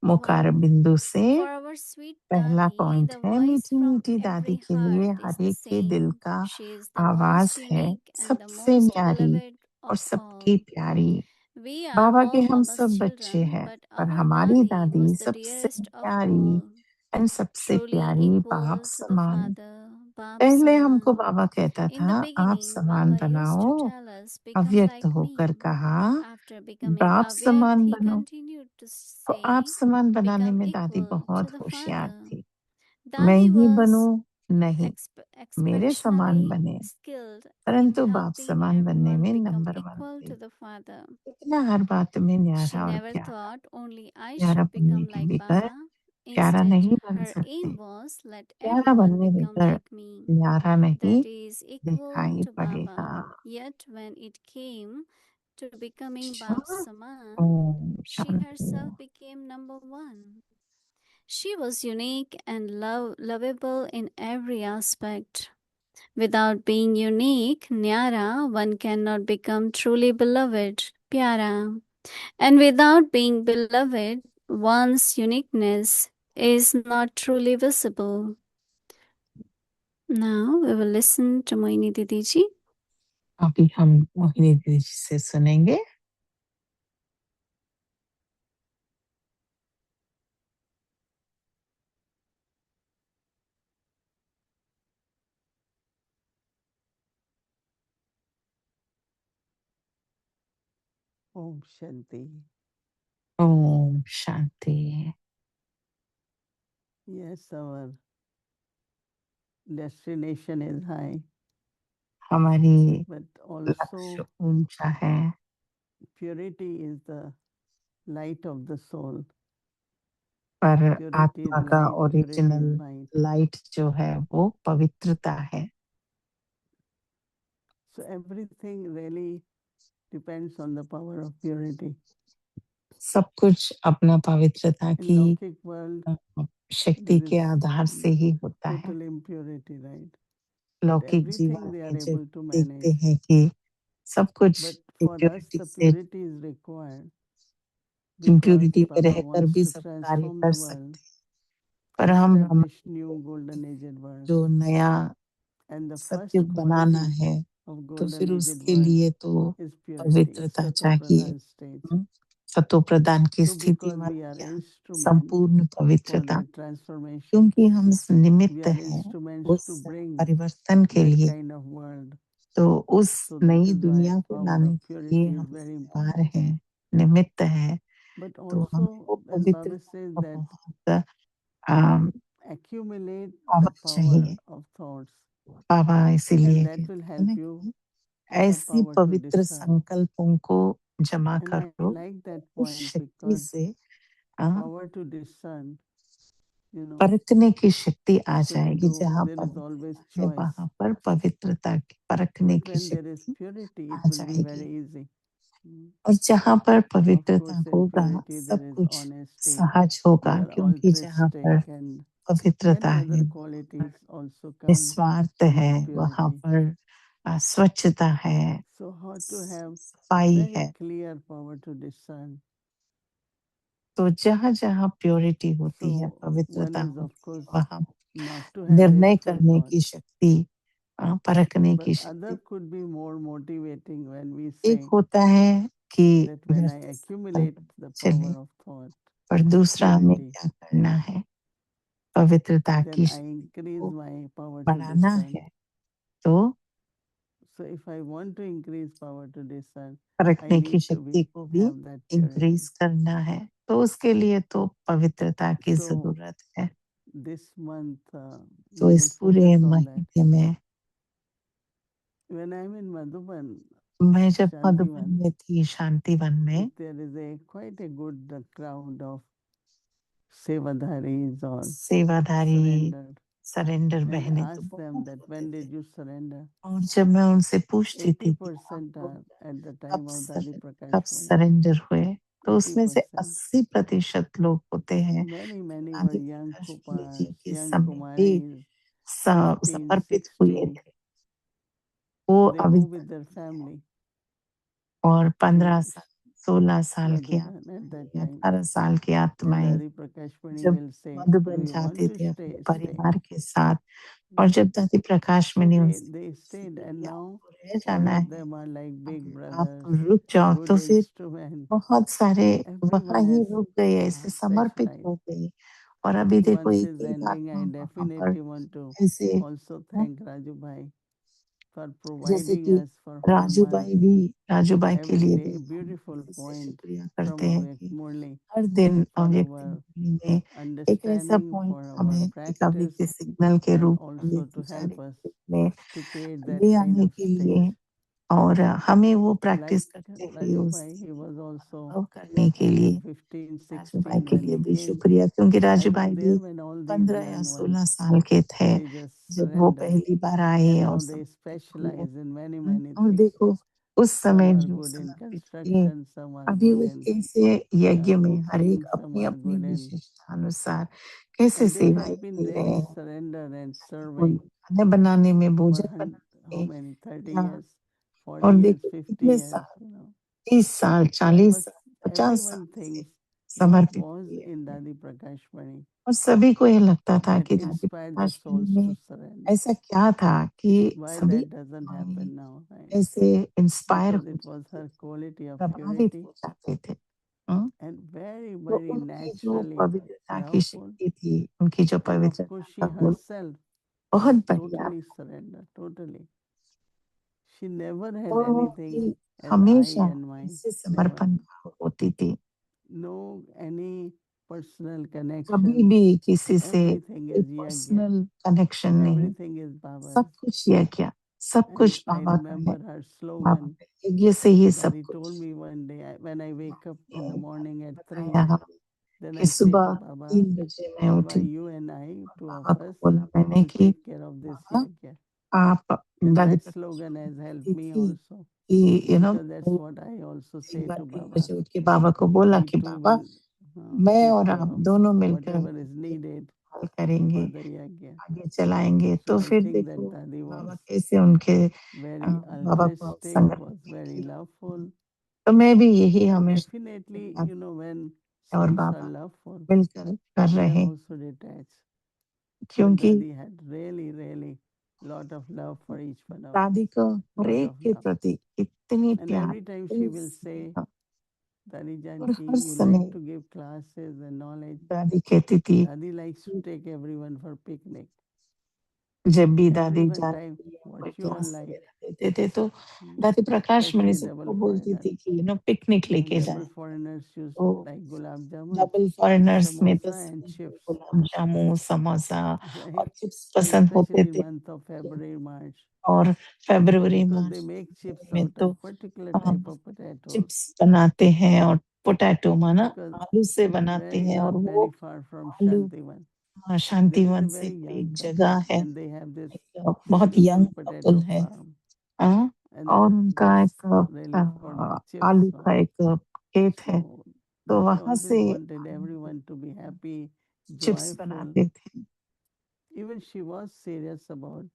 मुकार बिंदु से For our sweet पहला Dadi, पॉइंट the है, voice मीठी from मीठी दादी every के लिए heart is हर the एक के दिल same. का She is the आवाज most है, unique and the सबसे most न्यारी beloved और of सबकी all. प्यारी। We are बाबा के all हम Baba's सब बच्चे children, हैं, but पर our हमारी Dadi दादी was the सबसे dearest of प्यारी all, एंड सबसे truly प्यारी, बाप equal to the समान। Father, Bab पहले हमको Saman. बाबा कहता In the था, आप beginning, समान Baba used to बनाओ, tell us, become अव्यक्त like होकर me. कहा, After becoming बाप Avyakt, समान he बनो। continued to तो आप say, समान बनाने become में दादी equal to बहुत the होशियार Father. थी। मैं Dadi ही was बनूं, नहीं, मेरे समान exceptionally बने, skilled in परंतु बाप helping समान बनने everyone में become नंबर वन equal थे। to the Father. इतना हर बात में She न्यारा और never प्यारा। thought only I प्यारा should बनने become के like बगैर Baba. प्यारा Instead, नहीं बन her सकते। aim was let प्यारा everyone बनने become बगैर like me. न्यारा नहीं That is equal दिखाई to पड़ेगा। Baba. Yet when it came to becoming अच्छा, Bab Saman, Om she Shanti. herself became number one. She was unique and lovable in every aspect. Without being unique, Nyara, one cannot become truly beloved, Pyara. And without being beloved, one's uniqueness is not truly visible. Now we will listen to Moini Didi ji. अभी हम मोहिनी दीदी जी से सुनेंगे। Om Shanti. Om Shanti. Yes, our destination is high, हमारी but लक्ष्य also ऊंचा है, purity is the light of the soul. पर Purity is आत्मा का light, purity is original light. Light जो है वो पवित्रता है। So everything really depends on the power of purity. सब कुछ अपना पवित्रता In की Lokik world, शक्ति there के is आधार से ही होता है। total impurity, right? But लौकिक जीवन everything they में are जब able to देखते manage. हैं कि सब कुछ But for us, impurity the से purity is required because impurity में Baba रहकर wants भी to सब कार्य transform कर the सकते world, हैं। पर हम establish new golden aged world. जो नया And the first Satyug banana quality है of तो golden फिर aged उसके world लिए तो is purity, पवित्रता चाहिए। Satopradhan state. सतो प्रदान की So स्थिति because वाला we are ज्ञान, instrument संपूर्ण for पवित्रता, that transformation, क्योंकि हम we निमित्त are हैं instruments उस to bring परिवर्तन के that लिए, kind of world. तो उस So that नई is why दुनिया को power लाने of के लिए purity is हम very जिम्मेदार important. हैं, निमित्त हैं। But तो हमें also, वो then Baba पवित्रता says का that बहुत अम, accumulate the अवश्य power चाहिए। of thoughts, बाबा इसीलिए and that will कहते हैं help ना you कि to have ऐसी power to पवित्र discern. संकल्पों को जमा And I करो like that उस point शक्ति because से power to discern, परखने की शक्ति आ so जाएगी। जहाँ there is पवित्रता always है choice. वहाँ पर पवित्रता की परखने But की when there is शक्ति purity, uh it will be जाएगी। very easy. और जहाँ पर Of पवित्रता course, in होगा purity सब there is कुछ honesty, सहज होगा, there are क्योंकि जहाँ पर altruistic and पवित्रता many है other वहाँ qualities पर also come निस्वार्थ है, with वहाँ purity. पर स्वच्छता है, So how to have सफाई very है। clear power to discern. तो जहाँ जहाँ प्योरिटी होती है, So one पवित्रता is of होती है, course वहाँ not to have निर्णय hateful करने की thoughts. शक्ति, परखने But की other शक्ति। could be more motivating when we एक say होता है कि that when I व्यर्थ accumulate संकल्प the चले, power of thought, पर दूसरा हमें purity, क्या करना है? पवित्रता then की I शक्ति increase को my power to बढ़ाना discern. है। तो So if I want to increase power to discern, I परखने की need to शक्ति को भी have that purity. इंक्रीज करना है, तो उसके लिए तो पवित्रता की So जरूरत है। this month तो we इस will पूरे focus on that. महीने में When I'm in Madhuban, मैं जब मधुबन Shantivan, में थी, शांतिवन में, there is quite a good crowd of sevadharis or सेवाधारी surrendered. Surrender And I बहनें तो asked them बहुत that होते when थे। did you surrender? और जब मैं उनसे पूछती थी कि 80% आप are at the कब time of Dadi कब Prakash Mani. सरेंडर हुए, तो उसमें से 80%. 80% लोग होते हैं Many were आदि young प्रकाश जी Kupas, के young समय पे Kumaris, 15, समर्पित हुए 16. थे। वो They अभी move with their family और 15 to साल, 16 साल की Madhuban at that आत्माएं, time. 18 साल की And आत्माएं Dadi Prakash Mani जब will say, Madhuban do you want जाते to थे अपने stay? Stay. परिवार के साथ, और जब दादी प्रकाश So मैंने उनसे they पूछी stayed, कि and क्या now आपको रह all जाना of है, them are like big अगर आप brothers, रुक जाओ, good तो फिर instrument. बहुत सारे वहाँ Everyone ही has रुक गए, ऐसे fresh समर्पित life. हो गए। और अभी देखो Once एक is एक ending, आत्मा I वहाँ पर definitely want to ऐसे, also thank Raju Bhai for जैसे providing कि us for whole month Raju भाई के every लिए day भी हम beautiful दिल से point शुक्रिया from करते हैं Avyakt कि Murli हर दिन for अव्यक्त our मुरली में एक ऐसा understanding, पॉइंट for our हमें एक practice, अव्यक्त सिग्नल के and रूप में, also अव्यक्त to चारी help us के रूप में to create that ले kind आने of के state. लिए, और हमें वो Like प्रैक्टिस करते हुए Raju उस Bhai, he was also अनुभव करने के लिए 15, राजू भाई 16 के when लिए he भी came. शुक्रिया, क्योंकि I राजू was भाई there भी when all these 15 या young 16 ones, साल के थे they just जब वो surrendered. पहली बार आए And और now they समर्पित हुए। specialize in many, many और things. देखो उस Some समय are जो good in समर्पित थे, construction, some are अभी good वो in कैसे यज्ञ में हर एक cooking, some अपनी are अपनी good in, विशिष्टानुसार कैसे and they सेवाएं have been दे रहे really हैं। surrendered and कोई serving खाना बनाने में, for भोजन how बनाने many, 30 में, years, और 40 years, देखो 50 कितने years, साल, 30 साल, So I 40 was साल 50 साल everyone से thinks what समर्पित was किए in हैं। Dadi Prakash Mani और सभी को ये लगता था that कि दादी inspired the प्रकाश souls में to surrender. ऐसा क्या था कि Why सभी that doesn't happen now, right? ऐसे इंस्पायर Because हो it was जाते her थे, quality of प्रभावित purity हो जाते थे। हम्म? and very, तो very उनकी जो naturally पवित्रता की loveful. शक्ति थी, उनकी जो And of पवित्रता course, she का गुण herself बहुत was बढ़िया totally surrendered, totally. She never had और anything उनकी as I हमेशा and mine. इससे Never. समर्पण भाव होती थी। No any personal कभी connection. भी किसी से Everything कोई is yagya. पर्सनल कनेक्शन नहीं, Everything is Baba. सब कुछ यज्ञ, सब And कुछ I बाबा का है। remember her बाबा slogan. के यज्ञ से ही सब Daddy told कुछ। me one day when I wake up in the morning at 3, बताया हमें then कि I say to सुबह Baba, 3 बजे मैं Baba, उठी you and I, two और of बाबा को us, बोला मैंने will कि take care of this Baba yagya. आप And दादी that Prakash slogan has helped की me थी also. कि Because that's what I also एक say बार to 3 Baba. बजे उठ के बाबा को बोला We कि too बाबा will मैं take और care आप of दोनों मिलकर whatever is needed हल करेंगे, for the yagya. आगे चलाएंगे। So तो I फिर think that देखो Dadi was बाबा कैसे उनके very बाबा को altruistic, संगत was very की। loveful. तो मैं भी यही And हमेशा definitely, याद when और souls are बाबा loveful, मिलकर कर we are रहे also detached. But क्योंकि Dadi had really, really lot of love for each one of us. दादी को हर Lot एक of के love. प्रति इतनी And प्यार, every time इतनी she will say, स्नेह Dadi और Janki, हर you समय like to give classes and knowledge. दादी कहती थी Dadi likes to take everyone for picnic. जब भी दादी Everyone जाती time, या कोई what you all class like. वगैरह देते थे तो दादी प्रकाश मणि Especially सबको double बोलती foreigner. थी कि पिकनिक लेके And जाए। double foreigners used तो like gulab jamun, double foreigners में तो samosa and सभी को chips, गुलाब जामुन, समोसा और right? चिप्स And पसंद होते especially थे। month of February, March. और फरवरी Because they March make chips में out तो of particular type of potatoes. Chips बनाते हैं और पोटैटो माना Because आलू से बनाते very हैं और not वो very far from आलू Shantivan. There is Shantivan a से very एक young जगह couple है, and they have this एक बहुत beautiful यंग कपल potato है। farm. And और that उनका that's एक really for the chips. आलू का एक खेत है, So तो Dadi वहां से always wanted everyone to be happy, chips joyful. बनाते थे। Even she was serious about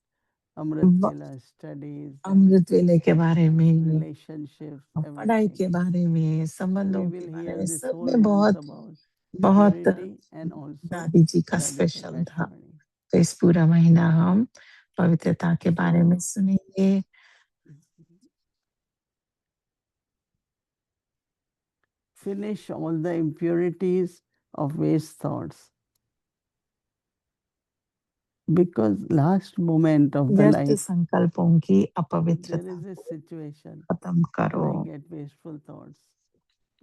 Amrit ब- Vela studies and अमृत वेले के बारे में, relationships, पढ़ाई everything. के बारे में, So संबंधों we के will बारे hear में, this सब whole में month बहुत about बहुत purity and also दादी जी का Dadi स्पेशल Prakash था। Mani. तो इस पूरा महीना हम पवित्रता के बारे में सुनेंगे। Finish all the impurities of waste thoughts. Because last moment of the व्यर्थ life, संकल्पों की there अपवित्रता is a को situation खत्म when करो। I get wasteful thoughts.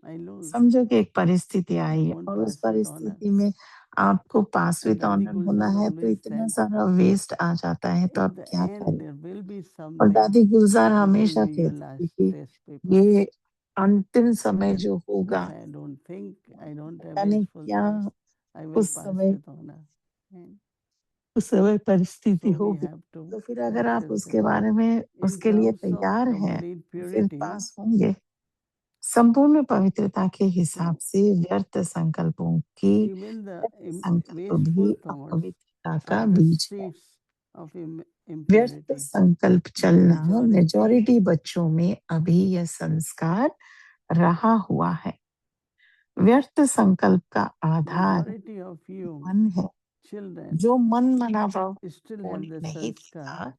I lose. समझो कि एक परिस्थिति आई है Won't और उस pass with honor. परिस्थिति में आपको पास And विद Dadi ऑनर होना Gulzar है, तो always इतना said, सारा वेस्ट आ जाता है, तो in आप the क्या end, करें। there will be और something दादी गुलजार which will हमेशा be your कहती last थी कि test paper. ये अंतिम समय And जो होगा, if I don't think I don't have यानी wasteful क्या thoughts, I will उस pass समय with honor. And परिस्थिति so we होगी, have to तो फिर अगर आप practice उसके it. बारे में In उसके लिए terms of तैयार हैं, complete तो फिर purity, पास होंगे। संपूर्ण पवित्रता के हिसाब so से व्यर्थ संकल्पों की even the संकल्प भी wasteful thoughts अपवित्रता का are the बीज है। seeds of व्यर्थ impurity. संकल्प The चलना majority मेजॉरिटी बच्चों में अभी यह संस्कार रहा हुआ है। व्यर्थ संकल्प का आधार majority of you मन है, children जो मन मनावा still have होने the नहीं sanskar देता।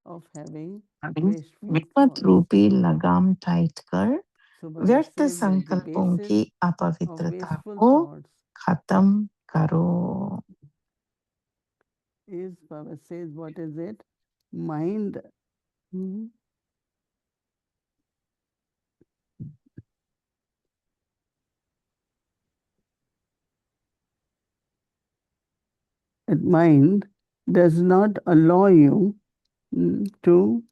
of having अभी wasteful विपत thoughts. रूपी लगाम टाइट कर So Baba व्यर्थ said that the संकल्पों basis की of अपवित्रता wasteful को thoughts खत्म करो। is, Baba says, what is it? Mind. Mind does not allow you to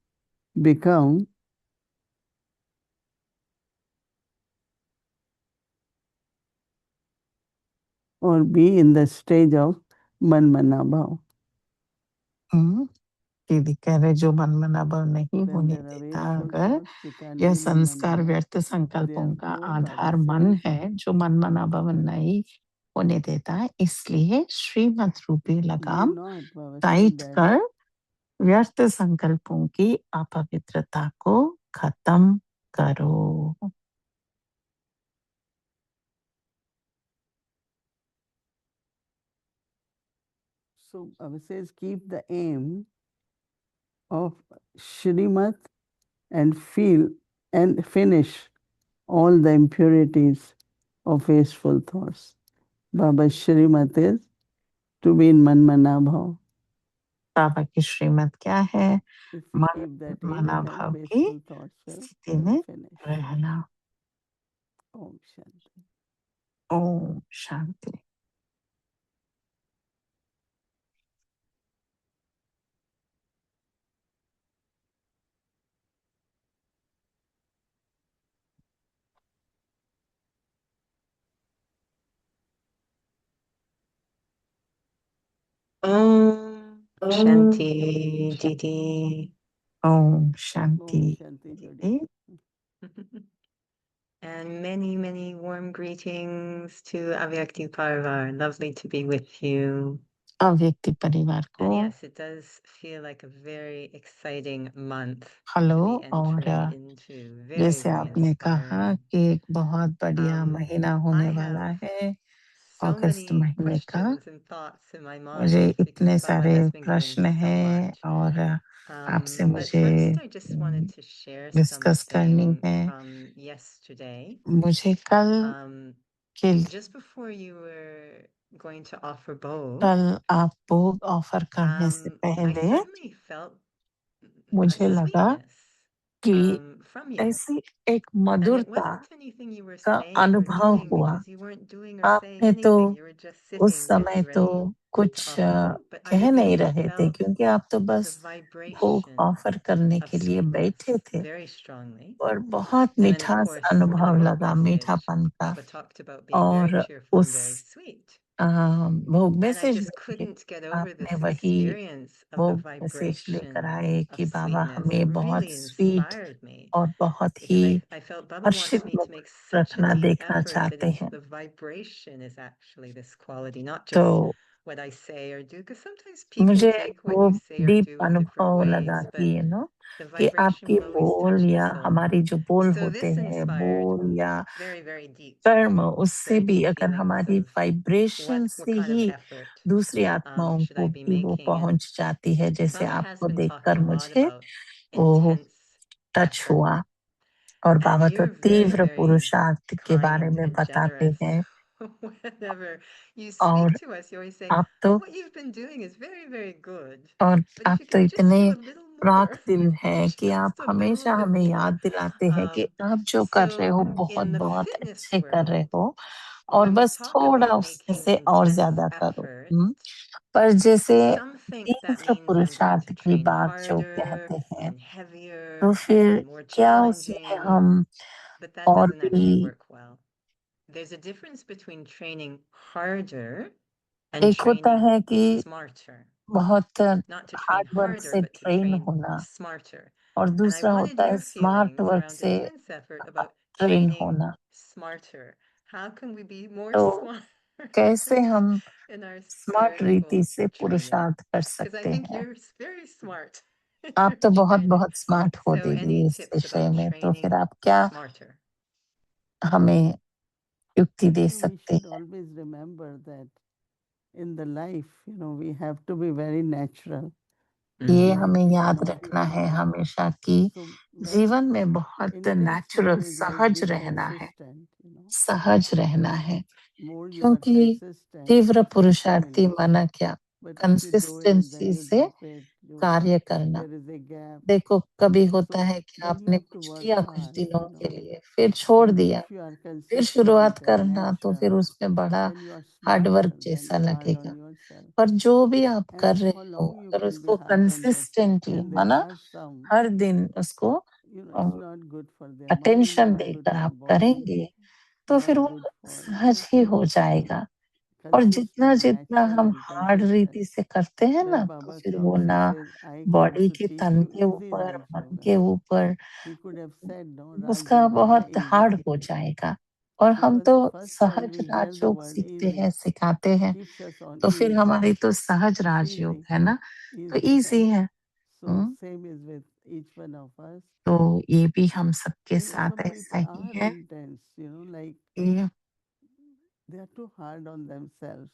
become or be in the stage of manmana bhav. दीदी कह रहे जो मन मनाबल नहीं When होने there are देता, wasteful अगर thoughts, you can't यह be संस्कार manmana bhav. व्यर्थ संकल्पों का Therefore, आधार Baba मन says, है, जो मन मनाबल नहीं होने देता, इसलिए श्रीमत रूपी do लगाम not, Baba said tight that कर व्यर्थ संकल्पों की अपवित्रता को खत्म करो। So says keep the aim of Shrimat and feel and finish all the impurities of wasteful thoughts. Baba Shrimat is to be in Manmana Bhav. बाबा की श्रीमत क्या है? If we मन keep that aim, मना then भाव की wasteful thoughts will स्थिति में finish. रहना। Om Shanti. ओम शांति। ओम शांति दीदी। ओम शांति Om Shanti, दीदी। Jodi. And many, many warm greetings to Avyakti Parivar. Lovely to be with you. अव्यक्ति परिवार को And yes, it does feel like a very exciting month to hello. be और entering into. Very, जैसे very आपने कहा inspiring. कि एक बहुत बढ़िया महीना होने I वाला have है so अगस्त many महीने का। questions and thoughts in my मुझे mind इतने because Baba सारे has been giving प्रश्न me so हैं much. और आपसे But मुझे first, I just wanted to share discuss करनी something है। from yesterday. मुझे कल के Just before you were going to offer both, कल आप भोग ऑफर करने से I पहले suddenly felt a मुझे लगा sweetness कि from you. ऐसी एक And it मधुरता wasn't anything you were का saying or अनुभव doing हुआ। because you weren't doing or saying आपने तो anything. You were just उस sitting समय there तो ready कुछ to offer both. But I कह नहीं really रहे थे felt क्योंकि आप तो the बस भोग vibration ऑफर करने of के लिए बैठे sweetness थे very strongly. और बहुत And then, of मिठास course, in अनुभव the book लगा message, मीठापन का। Baba talked about being very और cheerful and उस very sweet. भोग And I मैसेज just में भी couldn't get over आपने this वही experience of the भोग मैसेज लेकर vibration आए of कि बाबा sweetness. हमें It बहुत really स्वीट inspired me और बहुत because he I felt Baba wants Harshit me to मुख make such a रखना deep देखना effort that चाहते it's हैं। the vibration is actually this quality, not तो just what I say or do. Because sometimes people मुझे take what वो you say or deep do in different अनुभव ways, लगा but कि the कि vibration आपके will always बोल touch the या soul. हमारी जो बोल So होते this हैं inspired बोल या very, very deep, कर्म उससे very भी deep अगर feelings हमारी of वाइब्रेशन what से kind of ही effort दूसरी आत्माओं should को I be भी वो making. And पहुंच जाती है। जैसे Baba has आपको been देखकर talking a lot मुझे about वो intense टच effort. हुआ और And बाबा तो you're very, तीव्र very पुरुषार्थ के बारे kind में and बताते generous. हैं Whenever you और speak to us, you always say, आप तो what you've been doing is very, very good. और But आप if you तो could just इतने do a little Praak more, दिल हैं कि आप just a हमेशा little bit हमें more. याद दिलाते हैं कि आप जो कर रहे So हो in बहुत the बहुत fitness अच्छे कर रहे world, हो और when we बस talk थोड़ा about उसमें making से और intense ज्यादा करो। effort, पर जैसे some think that तीव्र means I'm going पुरुषार्थ to की train बात जो harder कहते हैं and heavier तो फिर and more क्या उसमें challenging, हम but that और doesn't actually भी work well. There's a difference between training harder and एक होता training है कि smarter. बहुत Not to train hard work harder, से but to ट्रेन train होना smarter. और And I दूसरा wanted होता है your smart feelings work around से intense effort about train training होना। smarter. How can we be more तो smart कैसे हम in our स्मार्ट रीति spiritual से training? पुरुषार्थ कर Because I सकते think हैं। you're very smart in आप your तो बहुत training. बहुत स्मार्ट हो So दीदी any इस tips विषय about में, तो फिर training आप क्या smarter? हमें युक्ति दे We सकते should हैं? always remember that in the life, we have to be very natural. ये Life हमें याद cannot be रखना है hard. हमेशा कि So, but जीवन में बहुत intense natural form is like सहज being रहना है, consistent. सहज रहना है। More you are क्योंकि consistent, तीव्र you पुरुषार्थी finish. माना क्या But if you do it, then consistency you से drop it. कार्य करना। There is a gap. देखो कभी होता So है कि then you आपने have to कुछ work किया कुछ hard. दिनों के लिए फिर छोड़ And दिया, if you are फिर consistent शुरुआत and करना तो फिर natural, उसमें बड़ा then you are hard smarter work than जैसा hard लगेगा। on yourself. पर जो भी आप कर And रहे how हो long you अगर can be उसको hard on yourself? Consistently And there माना are some, हर दिन उसको it's not good for their mind, attention not good देकर for आप body, करेंगे तो फिर not वो good for, सहज ही हो जाएगा। और जितना consistent, जितना natural हम and हार्ड consistent. रीति से करते हैं ना That तो Baba फिर वो comes, he ना says, I come body to के teach तन you के easy ऊपर Raj मन Yoga. के ऊपर He could have said, no, उसका Raj Yoga बहुत hai easy. हार्ड हो जाएगा। और हम Because तो first time सहज we hear the Rajyoga word सीखते easy, हैं सिखाते हैं keeps us on तो फिर ease. हमारी तो सहज It's राजयोग easy, है ना, तो easy इजी come. है। So same is with each one of us. तो ये भी हम सबके साथ Some ऐसा people ही are है intense, like कि they are too hard on themselves.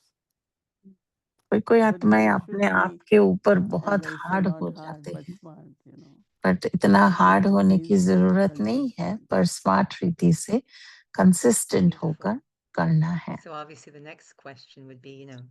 कोई कोई But आत्माएं they अपने should आप be, के ऊपर as बहुत I say, हार्ड not हो hard जाते but हैं, smart, you know. बट इतना हार्ड होने की Consistently जरूरत नहीं है, consistent. पर स्मार्ट रीति से कंसिस्टेंट Beautiful. होकर करना है। So obviously the next question would be, you know,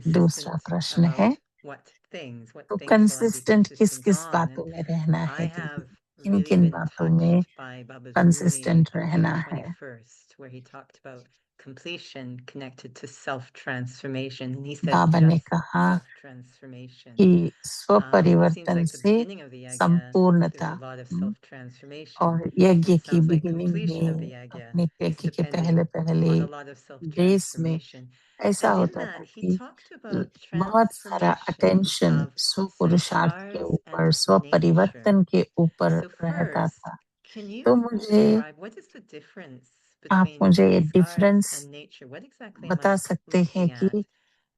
दूसरा consistent प्रश्न है, about what things तो shall I be कंसिस्टेंट किस consistent किस on? बातों And में रहना I है have दीदी, किन really किन been बातों में touched by Baba's consistent ruling on रहना June है। 21st, where he talked about completion connected to self-transformation. And he said बाबा ने just कहा self-transformation. कि It seems स्वपरिवर्तन like the से beginning of the yagya, there's संपूर्णता, a lot of self-transformation. और यज्ञ It की sounds like beginning completion of the में, yagya अपने is यज्ञ के depending पहले on a lot of देश में self-transformation. ऐसा And in होता था that, he कि talked about बहुत सारा transformation अटेंशन of स्व पुरुषार्थ के sanskars ऊपर, and स्व nature. परिवर्तन के ऊपर So रहता first, था। can you तो मुझे describe what is the difference आप between मुझे ये sanskars difference and nature? What exactly am बता I सकते हैं looking कि at when we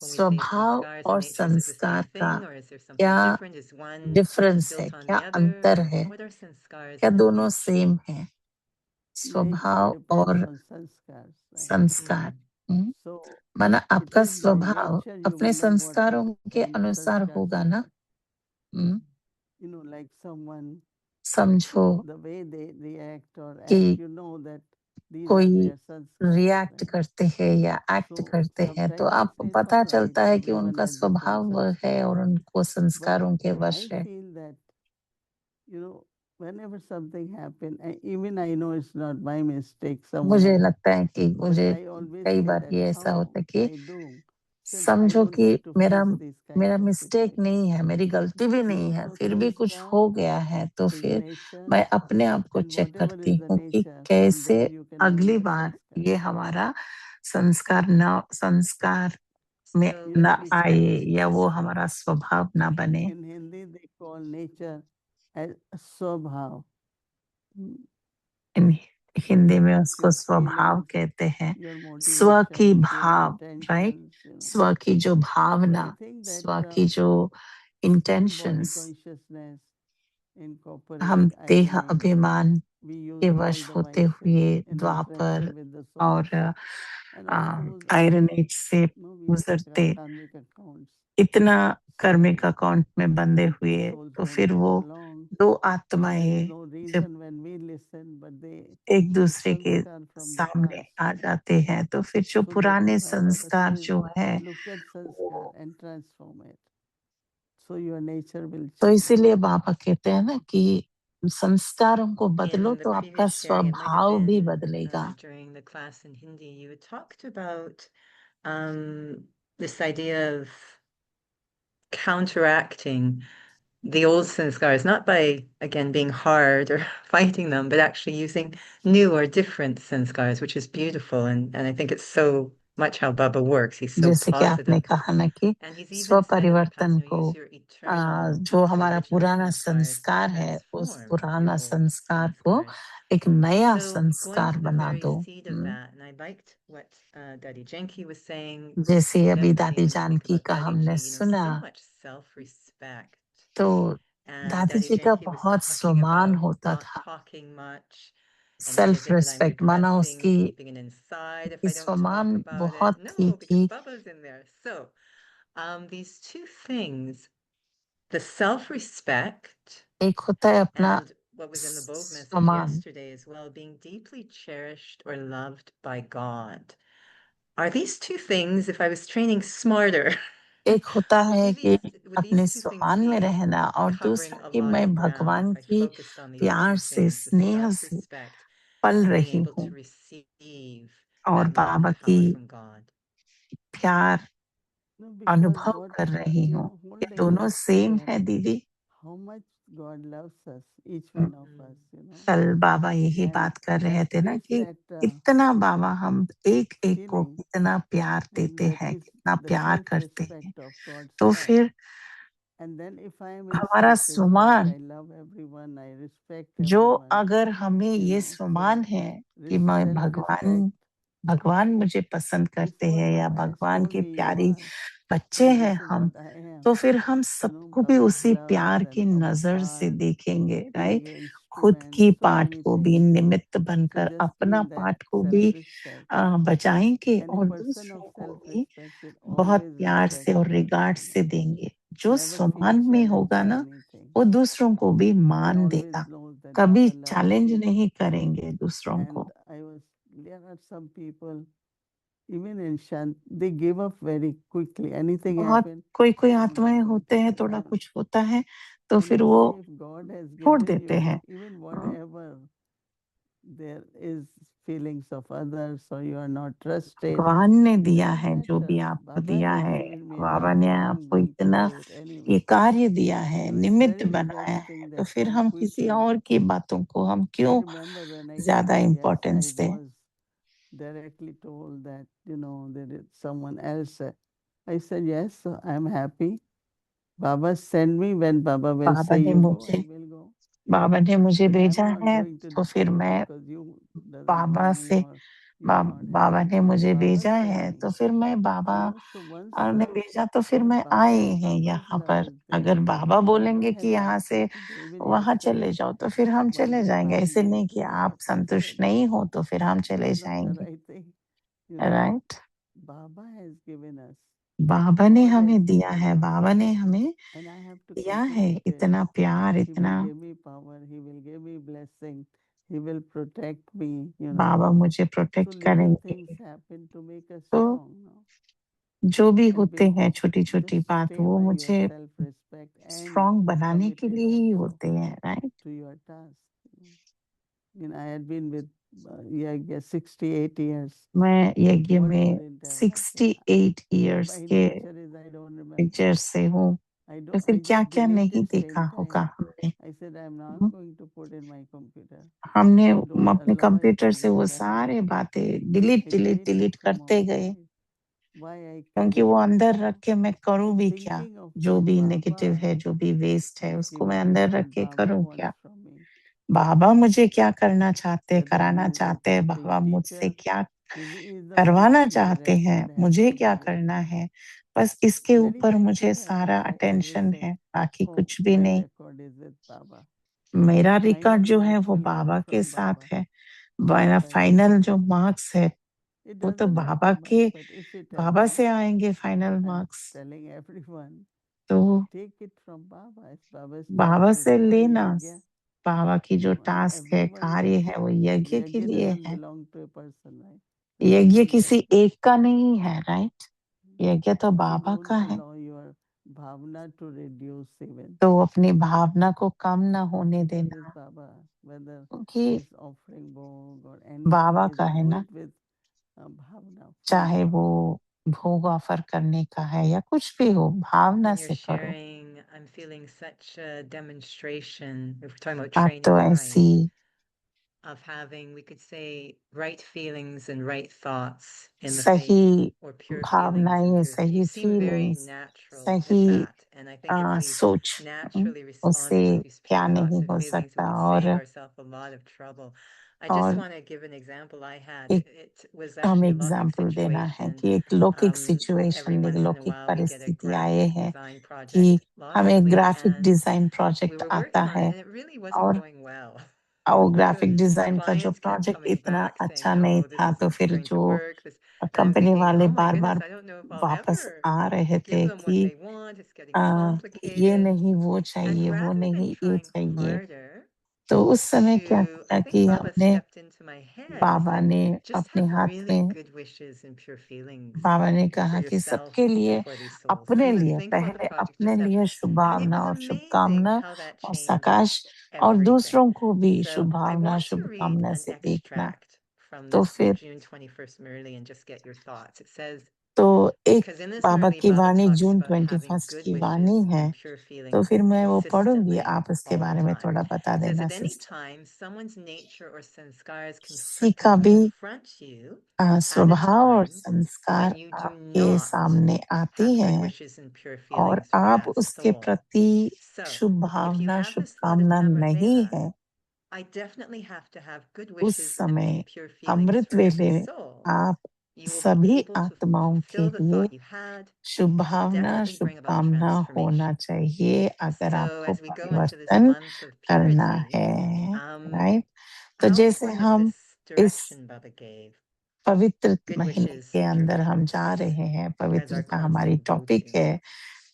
say स्वभाव sanskars और and nature? Is it the same संस्कार का thing, or is there something क्या different? Is one डिफरेंस है, built on क्या the other? अंतर है, What are sanskars क्या and दोनों nature? सेम है, Nature स्वभाव depends और on sanskars, right? संस्कार? So माना it आपका is by स्वभाव nature you अपने will know what संस्कारों के kind of अनुसार sanskars होगा you ना। have. You know, like someone, समझो the way they react or कि act, you know that these are कोई their sanskars, रिएक्ट right? करते हैं या एक्ट So करते हैं, तो sometimes it आपको says, पता all right, चलता है कि everyone उनका has different स्वभाव वह है sanskars. और उनको But संस्कारों के वश I है। feel that, you know, whenever something happens, even I know it's not my mistake मुझे somewhere, लगता है कि but मुझे I always कई say बार that ये ऐसा how होता है कि I do, since I समझो don't कि have to मेरा face these मेरा kinds of मिस्टेक situations. नहीं है, मेरी गलती भी नहीं है, So फिर भी कुछ sanskar हो गया है, तो is फिर nature, मैं अपने आप को and चेक whatever करती is the हूँ कि nature, from कैसे there you can learn अगली the बार sanskar. ये हमारा संस्कार में So न Yes, because आए या वो हमारा स्वभाव ना बने। in Hindi they call nature as swabhav. Hindi में It's उसको your स्वभाव feelings, कहते हैं, your स्व की motivations, your भाव, राइट? intentions, you know. स्व की जो So Bhavna, I think that स्व की जो full body इंटेंशंस, consciousness हम incorporate देह iron age. अभिमान We use के all वश the होते vices हुए in Dwapar interaction with the और souls. And of course, iron age से no, we गुजरते take karmic accounts. इतना कर्मिक So अकाउंट में बंधे the हुए, souls तो when फिर they वो belong, दो there is आत्माएं no जब reason when we listen, but they एक the दूसरे के sanskar from the सामने past. आ जाते हैं, तो फिर जो So पुराने that's why Baba संस्कार says, जो है look at sanskar वो, and transform it. So your nature will तो change. इसीलिए बाबा कहते हैं ना कि संस्कारों को बदलो in the तो आपका previous sharing, it might have स्वभाव भी been बदलेगा। during the class in Hindi, you had talked about this idea of counteracting the old sanskars, not by, again, being hard or fighting them, but actually using new or different sanskars, which is beautiful. And I think it's so much how Baba works. He's so जैसे कि आपने positive. कहा ना कि And he's even स्व said in the परिवर्तन past, you know, को use your eternal जो हमारा original पुराना sanskars to संस्कार है, उस transform पुराना your old संस्कार को sanskars. एक नया So going संस्कार to the बना very दो। seed of that, and I liked what Daddy Jenki was saying. जैसे अभी Definitely दादी when we think Janaki about का Daddy हमने Ji, you know, सुना, so much self-respect. तो And दादी Daddy जी का Jenki was बहुत talking सम्मान about होता not था, talking much. And is self it that I'm respect, माना repressing, उसकी keeping it inside if I don't सम्मान talk about it? बहुत थी No, because कि Baba's in there. So these two things, the self-respect एक होता है अपना and what was in the Bove message सम्मान, yesterday as well, being deeply cherished or loved by God. Are these two things, if I was training smarter, एक होता would है कि would अपने these two things सम्मान में be रहना, और covering दूसरा a कि lot मैं of ground भगवान if I की focused on these प्यार two से, things, the स्नेह से self-respect पल and being रही able हूँ to receive और that love बाबा and की power from God? प्यार No, because अनुभव what कर रही we हूँ? are ये holding दोनों is सेम that है दीदी? how much God loves us, each one of us, you know. कल बाबा यही And बात कर रहे that थे ना gives कि that इतना बाबा हम एक एक को feeling, कितना प्यार and देते that हैं, is कितना the प्यार करते हैं, self-respect of God's तो love. फिर And then if I am in हमारा self-respect, सम्मान I love everyone, I respect जो, everyone, अगर हमें you ये know. सम्मान So है कि मैं self-respect, भगवान मुझे पसंद this करते is what हैं या Baba has भगवान told की me you प्यारी are. बच्चे So हैं this is हम, what I am. तो फिर हम You know, सबको भी Baba's उसी love प्यार and की Baba's नजर से heart, देखेंगे, राइट? irradiance. खुद की instruments, so पाठ many को भी things. निमित्त So बनकर just अपना feel that पाठ को भी self-respect. बचाएंगे And a और person of दूसरों को भी self-respect will बहुत always प्यार respect से और others, रिगार्ड you know. से देंगे। जो Never feel सम्मान में challenged होगा by ना, anything. वो दूसरों को भी And मान always देगा। knows that कभी Baba loves चैलेंज me. नहीं करेंगे दूसरों को। And there are some people, even in Shant, they give up very quickly. Anything बहुत happen, कोई they आत्माएं give up. होते हैं, थोड़ा And कुछ होता है तो and फिर you वो see, if God has छोड़ given देते you हैं। even whatever there is feelings of others, or you are not trusted, भगवान ने it दिया doesn't है, जो भी matter. आपको Baba दिया has है, given me बाबा enough. ने I'm आपको going to इतना do it ये anyway. कार्य दिया है, So it's निमित्त very बनाया interesting है, तो that फिर how हम किसी quickly. और की बातों को हम I क्यों remember when I ज्यादा said yes, I इम्पोर्टेंस दें। was directly told that, there is someone else. I said, yes, so I'm happy. Baba send me when Baba will Baba say ने you go, मुझे I will go. बाबा ने मुझे But I'm भेजा not है, going to तो फिर go मैं because you doesn't Baba want me से or you are not Baba happy. ने मुझे Baba भेजा sent है, me. तो फिर मैं बाबा So once ने भेजा तो फिर if मैं Baba, आई हैं Baba's यहाँ love पर। is there, अगर बाबा Baba बोलेंगे कि has यहाँ asked से me to do, even वहां चले yesterday, जाओ, तो फिर हम why चले जाएंगे। I'm ऐसे going नहीं to कि say, आप okay, संतुष्ट good. नहीं हो तो फिर हम चले Because of the जाएंगे, right thing, right. Baba has given us. बाबा ने God हमें has दिया given है, us. बाबा ने हमें And I have to दिया keep है it. इतना प्यार, He इतना। will give me power. He will give me blessing. He will protect me. बाबा मुझे So प्रोटेक्ट little करेंगे। things happen to make us तो strong. जो भी And होते हैं छोटी छोटी just बात, stay वो by your मुझे self-respect and स्ट्रांग बनाने के लिए committed ही also होते हैं, right. to your task. I had been with Yagya 68 years. मैं यज्ञ What में couldn't have happened? 68 years My के nature is I don't remember. Picture से हूँ, तो फिर I क्या just क्या नहीं deleted देखा same होगा time. हमने। I said I'm not going to put in my computer. हमने Don't अपने allow it कंप्यूटर to से go वो back. सारे बातें delete I delete hate delete to come करते गए, outside. Why I क्योंकि वो created अंदर it. रख के मैं करूँ भी क्या। Thinking of जो भी Baba नेगेटिव है, जो भी वेस्ट है, is उसको मैं giving me अंदर रख what के Baba करूँ wants क्या। from me. बाबा मुझे क्या करना चाहते, Whether कराना he is a चाहते हैं, big बाबा मुझसे teacher, क्या he is the करवाना most चाहते direct हैं, and मुझे helpful क्या guide. करना है, बस इसके Very ऊपर few मुझे things सारा happens. I attention always say, है, बाकी oh, कुछ भी my नहीं। record is with Baba. मेरा Final रिकॉर्ड जो है marks वो will come बाबा के from साथ Baba. है। मेरा Baba is फाइनल given. जो मार्क्स है It वो तो doesn't बाबा happen के much, but if it Baba happens, से आएंगे final I'm marks. telling everyone, तो take it from Baba. It's Baba's Baba task is से for लेना, Yagya. बाबा की जो And टास्क है, everyone कार्य is, है, वो यज्ञ के Yagya लिए doesn't है। belong to a person, right? So यज्ञ everybody किसी has. एक का नहीं है, राइट। यज्ञ तो So बाबा don't का है। allow your bhavna to reduce even. तो अपनी भावना को कम न होने Because देना, it's Baba, whether क्योंकि it's offering bhog or Baba anything, का is है do ना, it with bhavna, full चाहे वो bhavna. भोग ऑफर करने का है या कुछ भी हो, भावना When you're से करो। sharing, I'm feeling such a demonstration, if we're talking about आप training तो the ऐसी mind, of having, we could say, right feelings and right thoughts in the faith, सही or pure feelings and भावनाएं, pure. You सही seem very feelings, natural at सही that, and I think if we सोच, naturally उससे responded with these क्या pure thoughts नहीं and हो feelings, we सकता। could और save ourselves a lot of trouble. I just और want to give an example I had. एक It was हम actually a Lokik एग्जाम्पल देना है situation. कि एक लौकिक Every सिचुएशन, एक once in a लौकिक while, we get a परिस्थिति आए graphic है design कि project हमें logically, graphic and design we project were आता working on it, है, and it really wasn't और going well. वो The ग्राफिक डिजाइन का जो clients kept प्रोजेक्ट coming इतना back saying, अच्छा नहीं no, this था, तो isn't फिर going to जो work. And I'm company thinking, वाले oh my bar goodness, bar I don't know if I'll वापस ever आ रहे give थे them what कि they want. It's getting ये complicated. नहीं वो And चाहिए, वो rather than नहीं ये trying चाहिए। harder तो उस समय क्या I किया think कि Baba हमने, stepped into my head and Baba said, ने just अपने have हाथ really में, good wishes and pure feelings बाबा ने for कहा कि yourself सबके and लिए, for these souls. Don't अपने even लिए, think about the पहले project, अपने just have. लिए शुभ And it भावना was और amazing शुभकामना how that और changed सकाश, और everything. दूसरों को भी So Shubh I Bhavna want to read शुभकामना an से देखना। extract from तो this फिर June 21st Murli and just get your thoughts. It says, तो एक because in this Baba Murli, की Baba Vani talks June about having 21 good की wishes वाणी है, and pure तो feelings फिर मैं वो पढ़ूंगी, consistently आप उसके all the बारे में time. थोड़ा बता It says, देना at any sister. time someone's nature or sanskars किसी का भी confront you at a स्वभाव और time संस्कार when you do आपके not सामने आती have good हैं wishes and pure और feelings for आप that उसके soul. प्रति So Shubh if you Bhavna have this thought as शुभकामना नहीं Namaveda, है, I definitely have to have good उस wishes and समय pure feelings Amrit for every वेले soul. आप you will be सभी able to आत्माओं के fulfill the लिए thought you had. Shubh Bhavna, Definitely bring about शुभकामना होना transformation. चाहिए अगर So आपको as we go into this परिवर्तन month of करना purity, है, um, राइट? तो I also जैसे wondered हम this इस direction Baba gave. पवित्र Good महीने wishes के and अंदर हम dreams जा रहे हैं, as our पवित्रता हमारी constant टॉपिक go-to. है,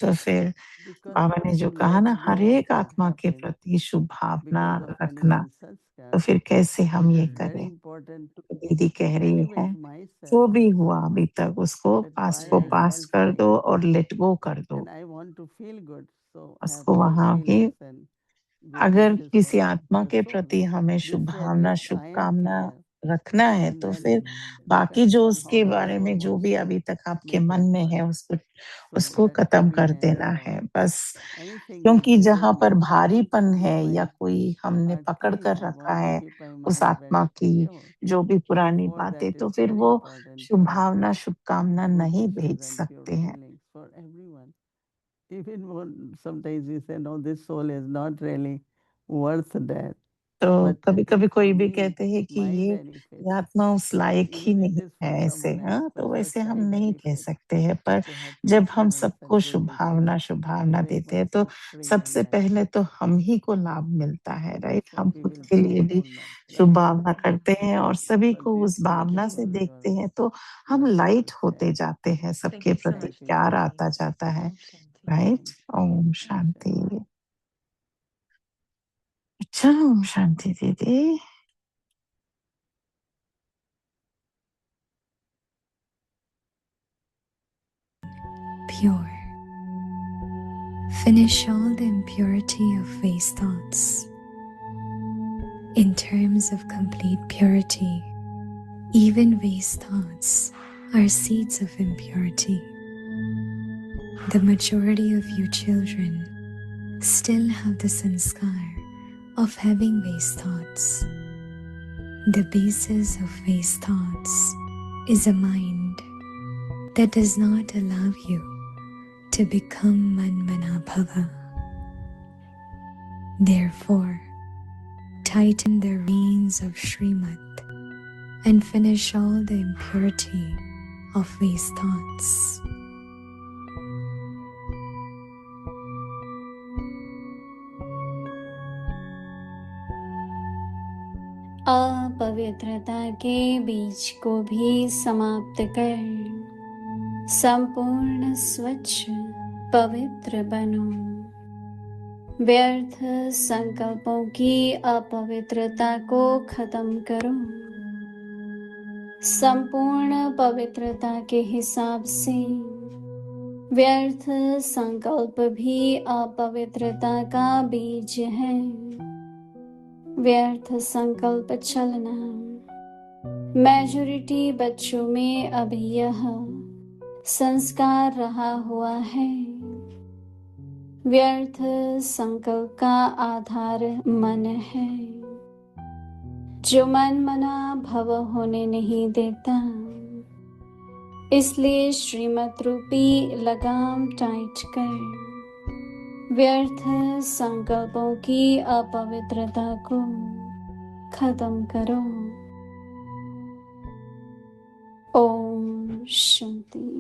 तो फिर Because बाबा ने जो to कहा ना let हर go of एक what आत्मा के happened प्रति शुभ भावना because of रखना, animal तो sanskar, फिर कैसे हम it ये is very करें? important to तो दीदी कह रही है elevate myself जो भी first. हुआ अभी तक उसको That पास्ट why को I पास्ट felt कर like दो और लेट गो कर दो, and I want to feel good. So उसको happiness वहां भी। feelings and good अगर wishes किसी for आत्मा the के soul. प्रति हमें शुभ This way at Bhavna, least I am शुभकामना clear. रखना है, And तो then फिर बाकी depends जो on how उसके the बारे soul में जो wants भी to अभी तक आपके make मन it में है work. उसको So उसको that खत्म कर heaviness देना or है बस। anything क्योंकि which is जहां in पर my भारीपन keep है या my कोई हमने heart पकड़ clean. कर I रखा want to है keep my उस mind आत्मा very की, pure. जो भी So पुरानी for बातें, that तो it's फिर very वो important शुभ to have भावना, शुभकामना good नहीं भेज wishes and pure सकते हैं। feelings for everyone. Even when sometimes we say, no, this soul is not really worth that. तो But कभी at कभी least for कोई भी me, कहते हैं कि my ये benefit, आत्मा उस लायक ही even it नहीं is है for ऐसे, someone else, हाँ, but तो वैसे just हम my नहीं कह benefit सकते हैं। पर to have जब peace हम minds सबको and good Shubh wishes Bhavna to make देते हैं तो myself free and सबसे light. पहले तो हम ही को लाभ मिलता है, So राइट? that's what हम we खुद will के do लिए भी whole month. शुभ Right? भावना करते हैं और सभी For को this उस भावना से beautiful देखते हैं, तो हम message लाइट to होते share. जाते हैं, Thank सबके you so प्रति much, प्यार Baba. आता जाता है, Om Shanti. राइट? ओम Om शांति। Shanti. अच्छा, ओम शांति दीदी। Pure. Finish all the impurity of waste thoughts. In terms of complete purity, even waste thoughts are seeds of impurity. The majority of you children still have the sanskar of having waste thoughts. The basis of waste thoughts is a mind that does not allow you to become Manmanabhava. Therefore, tighten the reins of Srimad and finish all the impurity of waste thoughts. अपवित्रता के बीज को भी समाप्त कर संपूर्ण स्वच्छ पवित्र बनो। व्यर्थ संकल्पों की अपवित्रता को खत्म करो। संपूर्ण पवित्रता के हिसाब से व्यर्थ संकल्प भी अपवित्रता का बीज है। व्यर्थ संकल्प चलना। मेजॉरिटी बच्चों में अभी यह संस्कार रहा हुआ है। व्यर्थ संकल्प का आधार मन है, जो मन मना भव होने नहीं देता। इसलिए श्रीमत रूपी लगाम टाइट कर व्यर्थ संकल्पों की अपवित्रता को खत्म करो। ओम शांति।